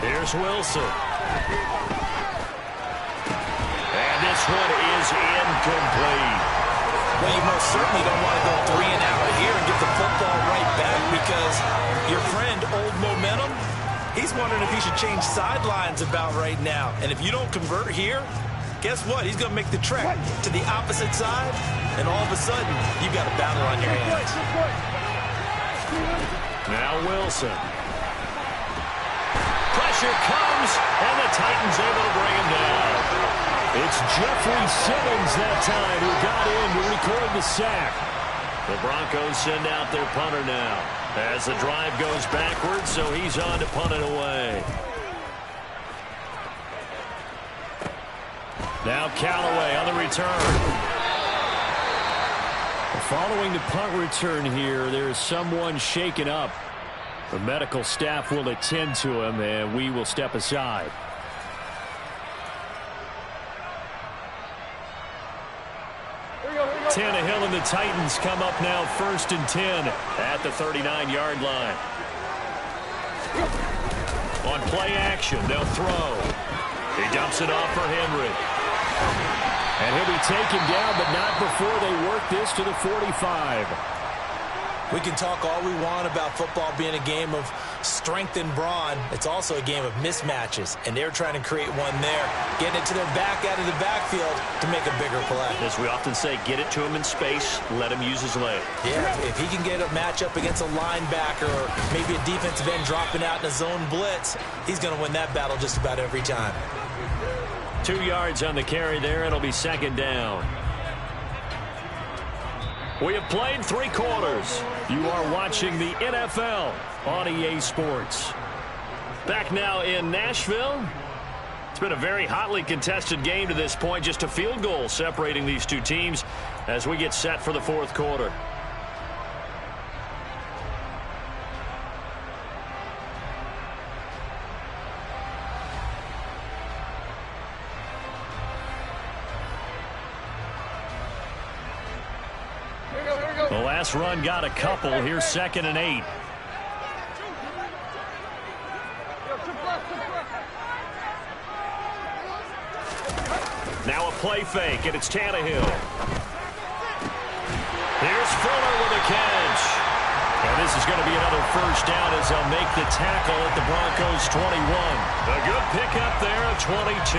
Speaker 2: Here's Wilson. And this one is incomplete.
Speaker 3: Well, you most certainly don't want to go 3 and out here and get the football right back because your friend, Old Momentum, he's wondering if he should change sidelines about right now. And if you don't convert here, guess what? He's going to make the trek to the opposite side, and all of a sudden, you've got a battle on your hands.
Speaker 2: Now Wilson. Pressure comes, and the Titans able to bring him down. It's Jeffrey Simmons that time who got in to record the sack. The Broncos send out their punter now as the drive goes backwards, so he's on to punt it away. Now Callaway on the return. Following the punt return here, there is someone shaken up. The medical staff will attend to him, and we will step aside. Tannehill and the Titans come up now 1st and 10 at the 39-yard line. On play action, they'll throw. He dumps it off for Henry. And he'll be taken down, but not before they work this to the 45.
Speaker 3: We can talk all we want about football being a game of strength and brawn. It's also a game of mismatches, and they're trying to create one there, getting it to their back out of the backfield to make a bigger play.
Speaker 2: As we often say, get it to him in space, let him use his leg.
Speaker 3: Yeah, if he can get a matchup against a linebacker or maybe a defensive end dropping out in a zone blitz, he's going to win that battle just about every time.
Speaker 2: 2 yards on the carry there. It'll be 2nd down. We have played 3 quarters. You are watching the NFL on EA Sports. Back now in Nashville. It's been a very hotly contested game to this point. Just a field goal separating these two teams as we get set for the 4th quarter. The last run got a couple. Here's 2nd and 8. Now a play fake, and it's Tannehill. Here's Fuller with a catch. And this is going to be another 1st down as they'll make the tackle at the Broncos' 21. A good pickup there at 22.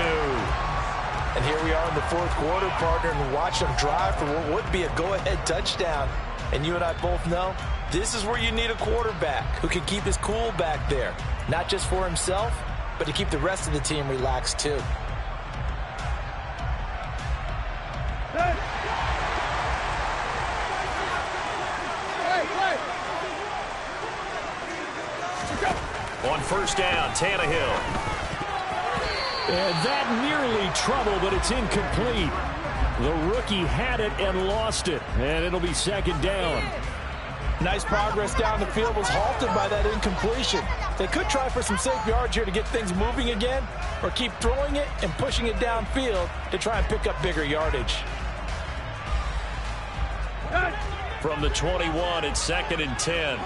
Speaker 3: And here we are in the 4th quarter, partner, and watch them drive for what would be a go-ahead touchdown. And you and I both know this is where you need a quarterback who can keep his cool back there, not just for himself, but to keep the rest of the team relaxed too.
Speaker 2: On 1st down, Tannehill.
Speaker 5: And that nearly trouble, but it's incomplete. The rookie had it and lost it, and it'll be 2nd down.
Speaker 3: Nice progress down the field was halted by that incompletion. They could try for some safe yards here to get things moving again, or keep throwing it and pushing it downfield to try and pick up bigger yardage.
Speaker 2: From the 21, it's 2nd and 10.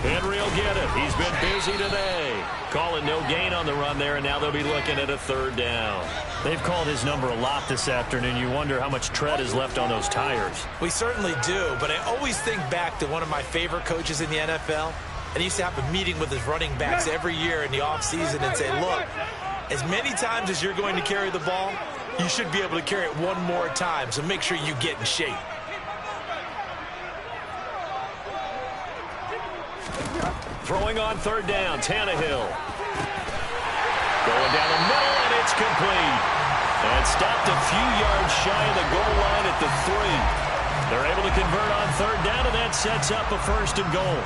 Speaker 2: Henry will get it. He's been busy today. Calling no gain on the run there, and now they'll be looking at a 3rd down. They've called his number a lot this afternoon. You wonder how much tread is left on those tires.
Speaker 3: We certainly do, but I always think back to one of my favorite coaches in the NFL. And he used to have a meeting with his running backs every year in the offseason and say, look, as many times as you're going to carry the ball, you should be able to carry it one more time, so make sure you get in shape.
Speaker 2: Throwing on 3rd down, Tannehill. Going down the middle, and it's complete. And stopped a few yards shy of the goal line at the 3. They're able to convert on 3rd down, and that sets up a 1st and goal.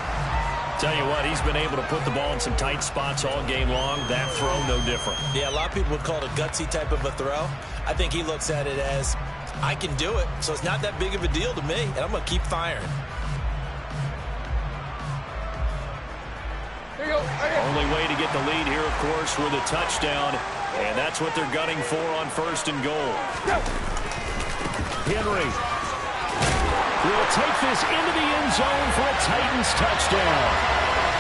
Speaker 2: Tell you what, he's been able to put the ball in some tight spots all game long. That throw, no different.
Speaker 3: Yeah, a lot of people would call it a gutsy type of a throw. I think he looks at it as, I can do it, so it's not that big of a deal to me, and I'm going to keep firing.
Speaker 2: Only way to get the lead here, of course, with a touchdown. And that's what they're gunning for on 1st and goal. Henry will take this into the end zone for a Titans touchdown.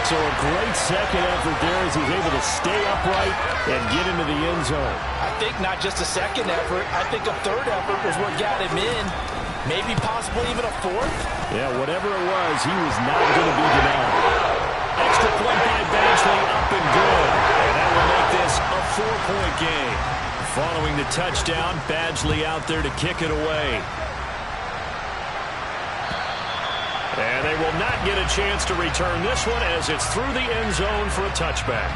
Speaker 2: So a great second effort there as he's able to stay upright and get into the end zone.
Speaker 3: I think not just a second effort. I think a 3rd effort was what got him in. Maybe possibly even a 4th.
Speaker 5: Yeah, whatever it was, he was not going to be denied.
Speaker 2: Extra point by Badgley, up and good. And that will make this a 4-point game. Following the touchdown, Badgley out there to kick it away. And they will not get a chance to return this one as it's through the end zone for a touchback.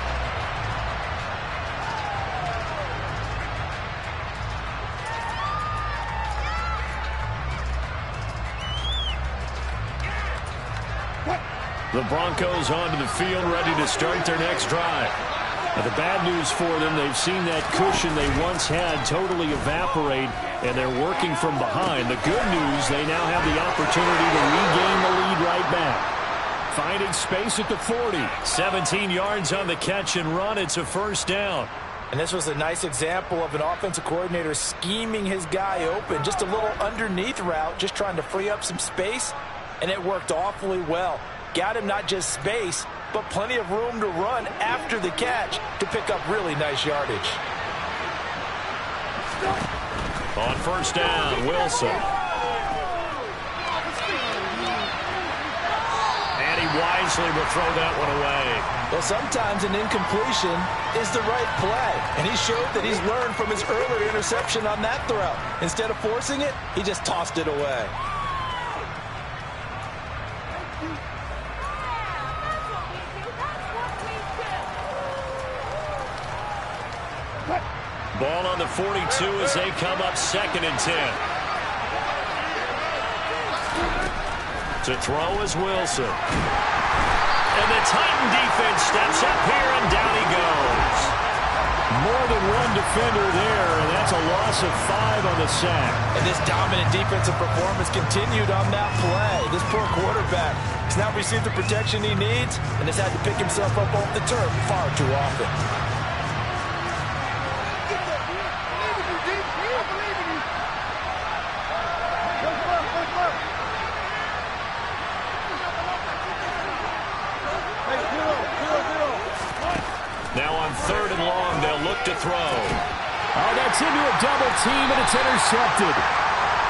Speaker 2: The Broncos onto the field, ready to start their next drive. Now, the bad news for them, they've seen that cushion they once had totally evaporate, and they're working from behind. The good news, they now have the opportunity to regain the lead right back.
Speaker 5: finding space at the 40.
Speaker 2: 17 yards on the catch and run. It's a first down.
Speaker 3: And this was a nice example of an offensive coordinator scheming his guy open. Just a little underneath route, just trying to free up some space, and it worked awfully well. Got him not just space, but plenty of room to run after the catch to pick up really nice yardage.
Speaker 2: On first down, Wilson. And he wisely will throw that one away.
Speaker 3: Well, sometimes an incompletion is the right play, and he showed that he's learned from his earlier interception on that throw. Instead of forcing it, he just tossed it away.
Speaker 2: Ball on the 42 as they come up 2nd and 10. To throw is Wilson. And the Titan defense steps up here, and down he goes.
Speaker 5: More than one defender there, and that's a loss of 5 on the sack.
Speaker 3: And this dominant defensive performance continued on that play. This poor quarterback has now received the protection he needs and has had to pick himself up off the turf far too often.
Speaker 2: Now on 3rd and long, they'll look to throw.
Speaker 5: Oh, that's into a double team, and it's intercepted.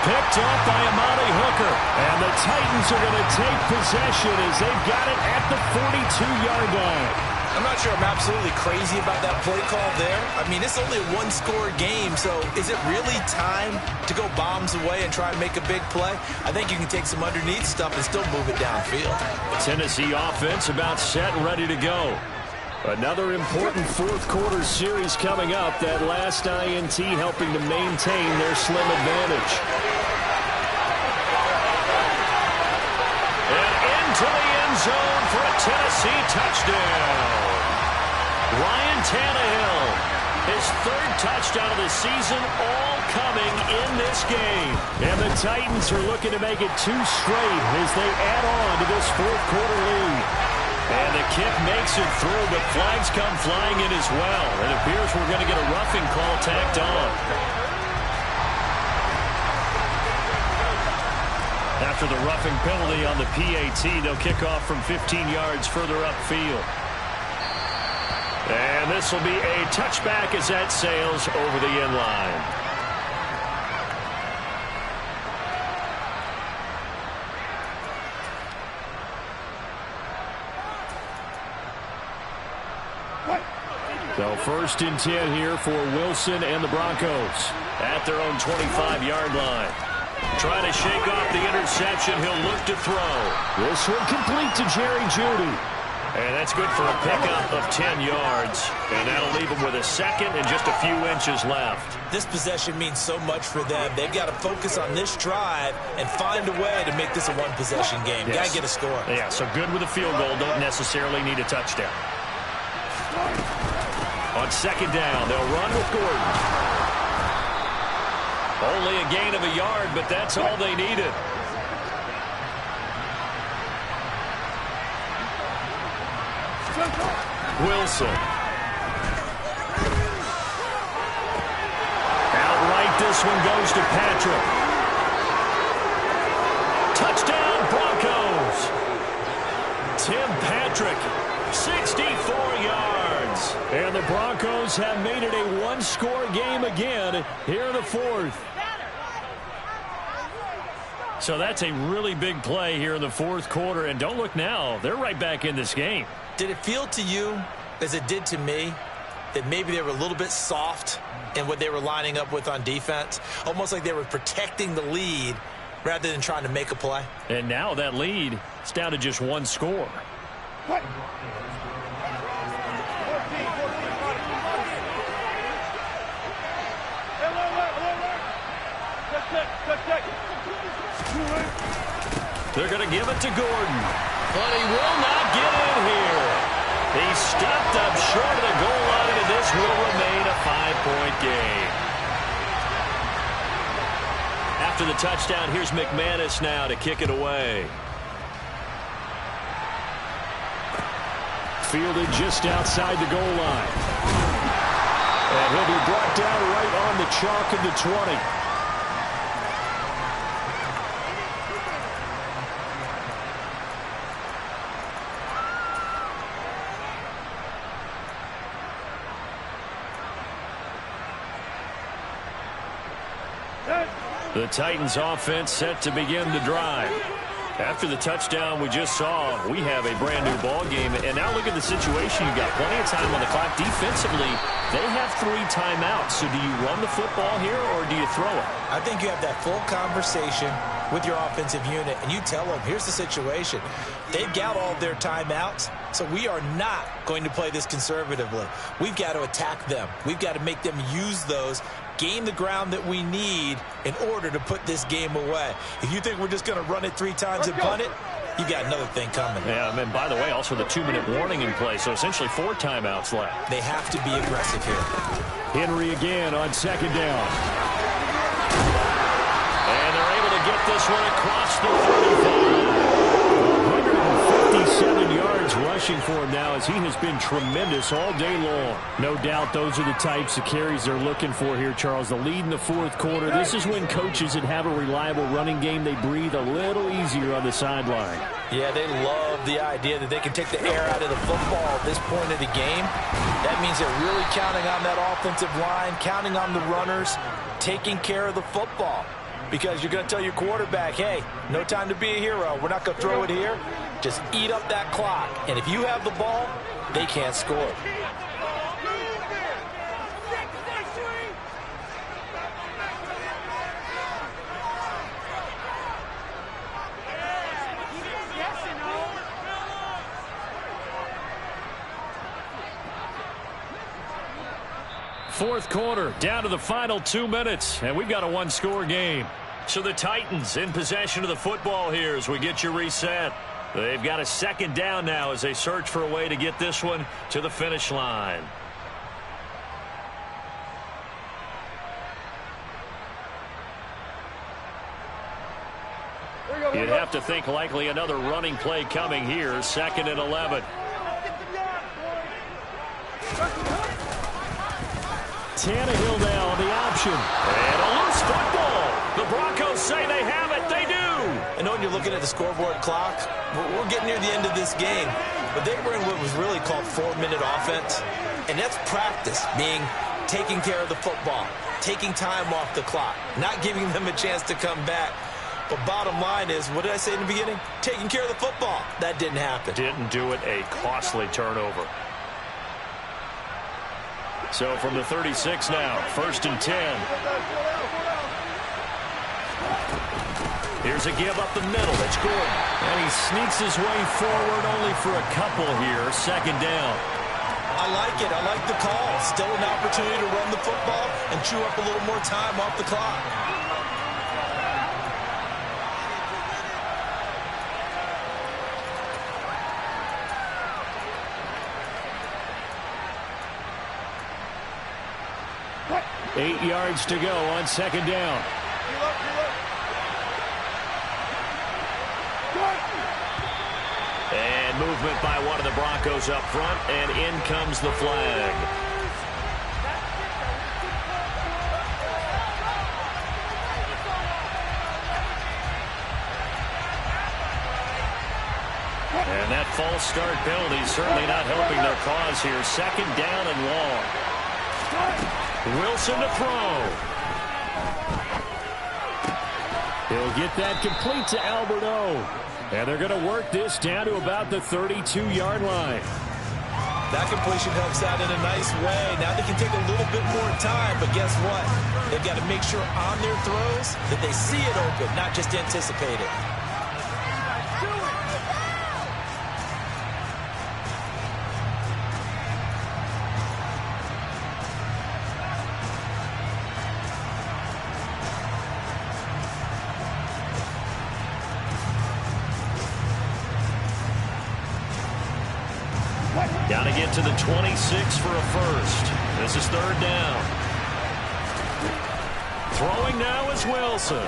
Speaker 5: Picked off by Amani Hooker. And the Titans are going to take possession as they've got it at the 42-yard line.
Speaker 3: I'm not sure I'm absolutely crazy about that play call there. I mean, it's only a one-score game, so is it really time to go bombs away and try and make a big play? I think you can take some underneath stuff and still move it downfield.
Speaker 2: The Tennessee offense about set and ready to go.
Speaker 5: Another important fourth-quarter series coming up. That last INT helping to maintain their slim advantage.
Speaker 2: And into the end zone for a Tennessee touchdown. Ryan Tannehill, his 3rd touchdown of the season, all coming in this game.
Speaker 5: And the Titans are looking to make it 2 straight as they add on to this fourth-quarter lead.
Speaker 2: And the kick makes it through, but flags come flying in as well. It appears we're going to get a roughing call tacked on. After the roughing penalty on the PAT, they'll kick off from 15 yards further upfield. And this will be a touchback as that sails over the end line.
Speaker 5: So 1st and 10 here for Wilson and the Broncos
Speaker 2: at their own 25-yard line. Trying to shake off the interception. He'll look to throw.
Speaker 5: This one complete to Jerry Jeudy.
Speaker 2: And that's good for a pickup of 10 yards. And that'll leave him with a 2nd and just a few inches left.
Speaker 3: This possession means so much for them. They've got to focus on this drive and find a way to make this a one-possession game.
Speaker 2: Yes.
Speaker 3: Got to get a score.
Speaker 2: Yeah, so good with a field goal. Don't necessarily need a touchdown. On 2nd down, they'll run with Gordon. Only a gain of a yard, but that's all they needed. Wilson. Outright, this one goes to Patrick. Touchdown, Broncos. Tim Patrick, 64 yards.
Speaker 5: And the Broncos have made it a one-score game again here in the 4th.
Speaker 2: So that's a really big play here in the 4th quarter. And don't look now, they're right back in this game.
Speaker 3: Did it feel to you, as it did to me, that maybe they were a little bit soft in what they were lining up with on defense? Almost like they were protecting the lead rather than trying to make a play.
Speaker 2: And now that lead is down to just 1 score.
Speaker 4: What?
Speaker 2: They're going to give it to Gordon. But he will not get in here. He stopped up short of the goal line, and this will remain a 5-point game. After the touchdown, here's McManus now to kick it away.
Speaker 5: fielded just outside the goal line. And he'll be brought down right on the chalk of the 20. The Titans offense set to begin the drive. After the touchdown we just saw, we have a brand new ball game. And now look at the situation. You've got plenty of time on the clock. Defensively, they have 3 timeouts. So do you run the football here or do you throw it?
Speaker 3: I think you have that full conversation with your offensive unit, and you tell them, here's the situation. They've got all their timeouts, so we are not going to play this conservatively. We've got to attack them. We've got to make them use those, gain the ground that we need in order to put this game away. If you think we're just going to run it 3 times and punt it, you got another thing coming.
Speaker 2: Yeah, and by the way, also the 2-minute warning in play, so essentially 4 timeouts left.
Speaker 3: They have to be aggressive here.
Speaker 5: Henry again on 2nd down.
Speaker 2: And they're able to get this one across the 35.
Speaker 5: 157 yards rushing for him now as he has been tremendous all day long. No doubt those are the types of carries they're looking for here, Charles. The lead in the 4th quarter. This is when coaches that have a reliable running game, they breathe a little easier on the sideline.
Speaker 3: Yeah, they love the idea that they can take the air out of the football at this point of the game. That means they're really counting on that offensive line, counting on the runners, taking care of the football. Because you're going to tell your quarterback, hey, no time to be a hero. We're not going to throw it here. Just eat up that clock. And if you have the ball, they can't score.
Speaker 2: Fourth quarter, down to the final 2 minutes, and we've got a 1-score game. So the Titans in possession of the football here as we get you reset. They've got a 2nd down now as they search for a way to get this one to the finish line. You'd have to think likely another running play coming here, 2nd and 11.
Speaker 5: Tannehill now on the option.
Speaker 2: And a loose football. The Broncos say they have it. They do.
Speaker 3: I know when you're looking at the scoreboard clock, we're getting near the end of this game. But they were in what was really called 4-minute offense. And that's practice, meaning taking care of the football, taking time off the clock, not giving them a chance to come back. But bottom line is, what did I say in the beginning? Taking care of the football. That didn't happen.
Speaker 2: Didn't do it. A costly turnover. So from the 36 now, 1st and 10. Here's a give up the middle. It's Gordon.
Speaker 5: And he sneaks his way forward only for a couple here. 2nd down.
Speaker 3: I like it. I like the call. Still an opportunity to run the football and chew up a little more time off the clock.
Speaker 5: Eight yards to go on 2nd down.
Speaker 2: And movement by one of the Broncos up front, and in comes the flag. And that false start penalty certainly not helping their cause here. 2nd down and long. Wilson to throw.
Speaker 5: He'll get that complete to Alberto. And they're going to work this down to about the 32-yard line.
Speaker 3: That completion helps out in a nice way. Now they can take a little bit more time, but guess what? They've got to make sure on their throws that they see it open, not just anticipate it.
Speaker 2: Got to get to the 26 for a first. This is 3rd down. Throwing now is Wilson.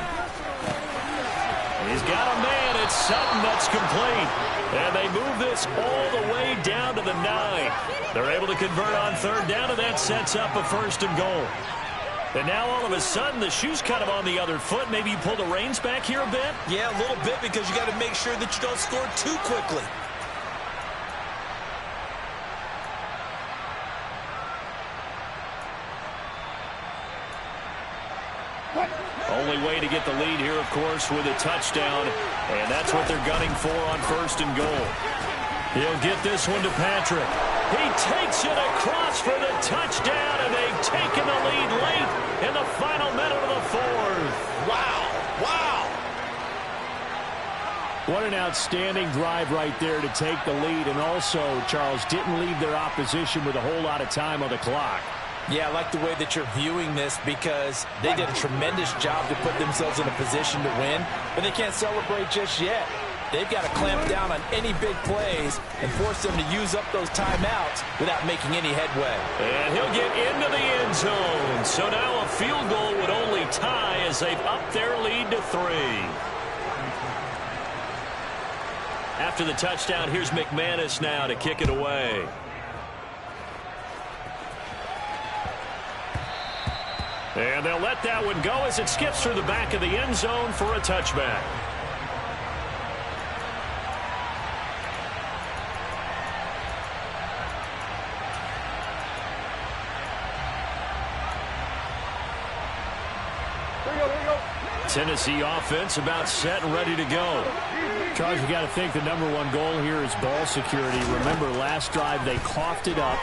Speaker 2: He's got a man at it's Sutton that's complete. And they move this all the way down to the 9. They're able to convert on third down, and that sets up a 1st and goal. And now all of a sudden the shoe's kind of on the other foot. Maybe you pull the reins back here a bit?
Speaker 3: Yeah, a little bit, because you got to make sure that you don't score too quickly.
Speaker 2: Only way to get the lead here, of course, with a touchdown. And that's what they're gunning for on 1st and goal. He'll get this one to Patrick. He takes it across for the touchdown, and they've taken the lead late in the final minute of the 4th.
Speaker 3: Wow. Wow.
Speaker 5: What an outstanding drive right there to take the lead. And also, Charles, didn't leave their opposition with a whole lot of time on the clock.
Speaker 3: Yeah, I like the way that you're viewing this, because they did a tremendous job to put themselves in a position to win, but they can't celebrate just yet. They've got to clamp down on any big plays and force them to use up those timeouts without making any headway.
Speaker 2: And he'll get into the end zone. So now a field goal would only tie as they've upped their lead to 3. After the touchdown, here's McManus now to kick it away. And they'll let that one go as it skips through the back of the end zone for a touchback. Tennessee offense about set and ready to go.
Speaker 5: Charles, you got to think the #1 goal here is ball security. Remember, last drive they coughed it up,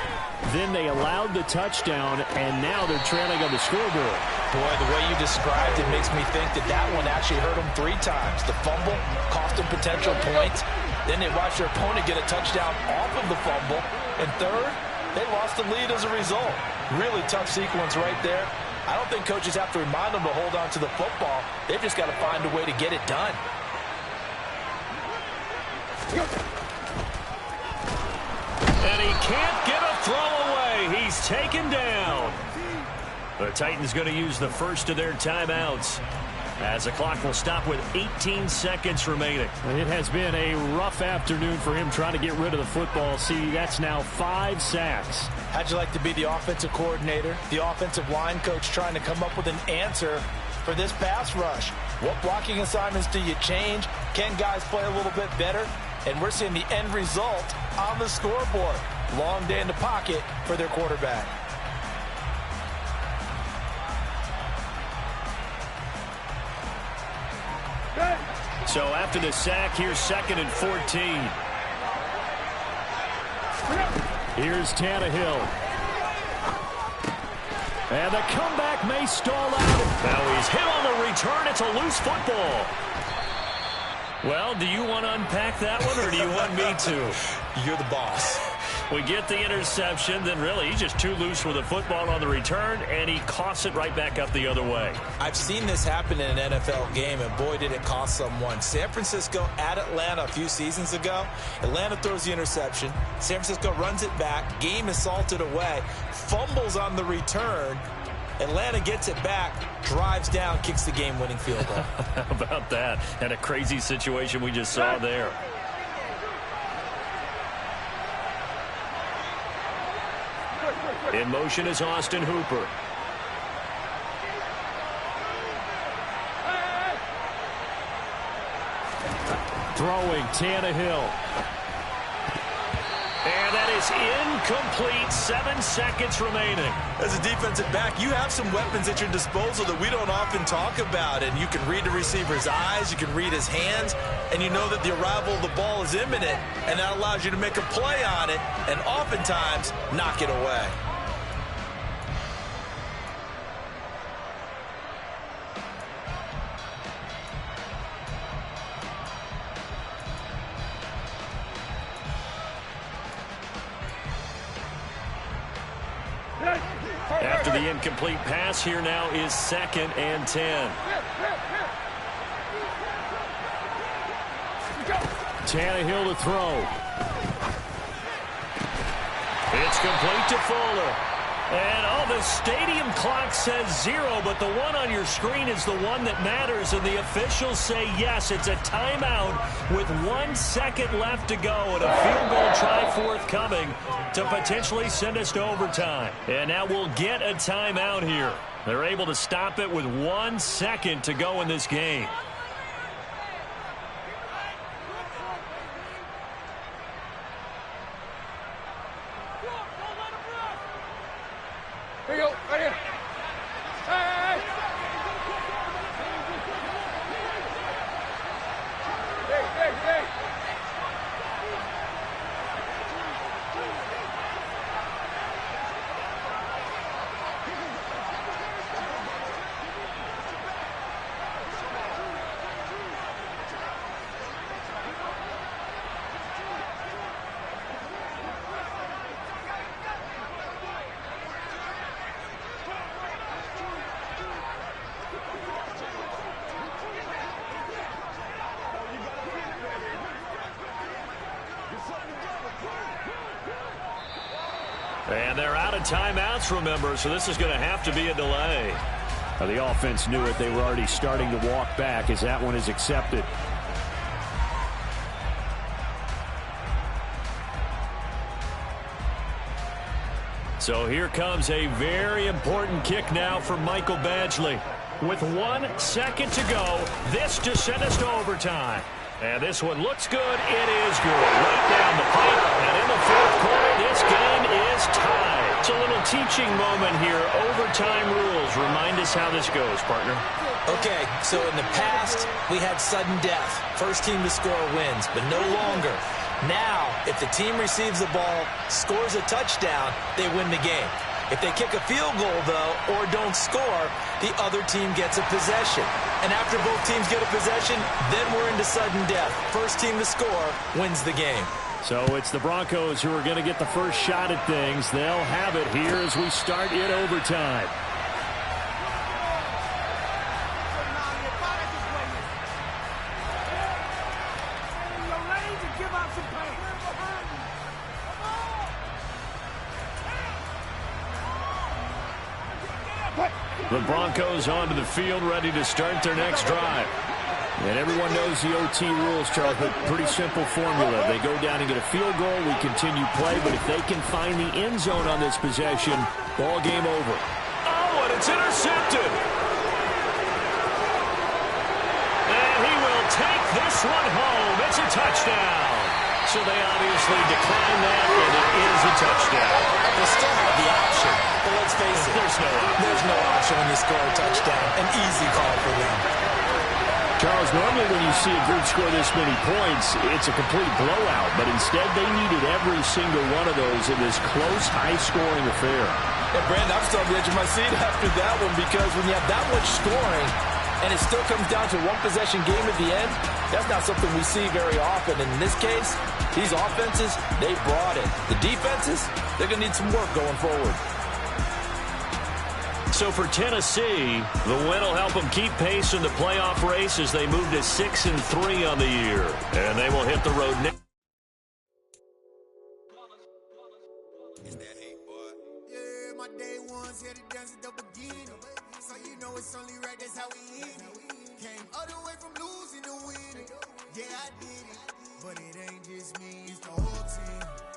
Speaker 5: then they allowed the touchdown, and now they're trailing on the scoreboard.
Speaker 3: Boy, the way you described it makes me think that that one actually hurt them 3 times. The fumble cost them potential points. Then they watched their opponent get a touchdown off of the fumble. And third, they lost the lead as a result. Really tough sequence right there. I don't think coaches have to remind them to hold on to the football. They've just got to find a way to get it done.
Speaker 2: And he can't get a throw away. He's taken down. The Titans going to use the first of their timeouts as the clock will stop with 18 seconds remaining.
Speaker 5: It has been a rough afternoon for him trying to get rid of the football. See, that's now 5 sacks.
Speaker 3: How'd you like to be the offensive coordinator, the offensive line coach, trying to come up with an answer for this pass rush? What blocking assignments do you change? Can guys play a little bit better? And we're seeing the end result on the scoreboard. Long day in the pocket for their quarterback.
Speaker 2: So after the sack, here's 2nd and 14.
Speaker 5: Here's Tannehill. And the comeback may stall out.
Speaker 2: Now he's hit on the return. It's a loose football. Well, do you want to unpack that one, or do you want me to?
Speaker 3: You're the boss.
Speaker 2: We get the interception, then really he's just too loose with the football on the return, and he coughs it right back up the other way.
Speaker 3: I've seen this happen in an NFL game, and boy, did it cost someone. San Francisco at Atlanta a few seasons ago. Atlanta throws the interception. San Francisco runs it back. Game is salted away. Fumbles on the return. Atlanta gets it back, drives down, kicks the game-winning field goal.
Speaker 2: How about that? And a crazy situation we just saw there. In motion is Austin Hooper.
Speaker 5: Throwing Tannehill.
Speaker 2: And that is incomplete. 7 seconds remaining.
Speaker 3: As a defensive back, you have some weapons at your disposal that we don't often talk about. And you can read the receiver's eyes, you can read his hands, and you know that the arrival of the ball is imminent, and that allows you to make a play on it and oftentimes knock it away.
Speaker 2: After the incomplete pass, here now is 2nd and 10.
Speaker 5: Tannehill to throw.
Speaker 2: It's complete to Fuller. And, the stadium clock says 0, but the one on your screen is the one that matters, and the officials say yes, it's a timeout with 1 second left to go, and a field goal try forthcoming to potentially send us to overtime. And now we'll get a timeout here. They're able to stop it with 1 second to go in this game.
Speaker 4: Here you go, right here. Hey! Hey!
Speaker 2: And they're out of timeouts, remember, so this is going to have to be a delay.
Speaker 5: The offense knew it. They were already starting to walk back as that one is accepted.
Speaker 2: So here comes a very important kick now for Michael Badgley. With 1 second to go, this to send us to overtime. And this one looks good. It is good. Right down the pipe. And in the fourth quarter, this game is tied. It's a little teaching moment here. Overtime rules. Remind us how this goes, partner.
Speaker 3: Okay, so in the past, we had sudden death. First team to score wins, but no longer. Now, if the team receives the ball, scores a touchdown, they win the game. If they kick a field goal, though, or don't score, the other team gets a possession. And after both teams get a possession, then we're into sudden death. First team to score wins the game.
Speaker 5: So it's the Broncos who are going to get the first shot at things. They'll have it here as we start in overtime.
Speaker 2: The Broncos onto the field, ready to start their next drive.
Speaker 5: And everyone knows the OT rules, Charles, but pretty simple formula. They go down and get a field goal, we continue play, but if they can find the end zone on this possession, ball game over.
Speaker 2: Oh, and it's intercepted. And he will take this one home. It's a touchdown. So they obviously decline that, and it is a touchdown.
Speaker 3: They still have the option, but let's face it, there's no option when you score a touchdown. An easy call for them.
Speaker 5: Charles, normally when you see a group score this many points, it's a complete blowout, but instead they needed every single one of those in this close, high-scoring affair.
Speaker 3: And Brandon, I'm still on the edge of my seat after that one, because when you have that much scoring and it still comes down to one possession game at the end, that's not something we see very often. And in this case, these offenses, they brought it. The defenses, they're going to need some work going forward.
Speaker 2: So for Tennessee, the win will help them keep pace in the playoff race as they move to 6-3 on the year. And they will hit the road next.
Speaker 6: Yeah, my day ones here to dance at the beginning. So you know it's only right, that's how we hit it. Came all the way from losing to winning. Yeah, I did it. But it ain't just me, it's the whole team.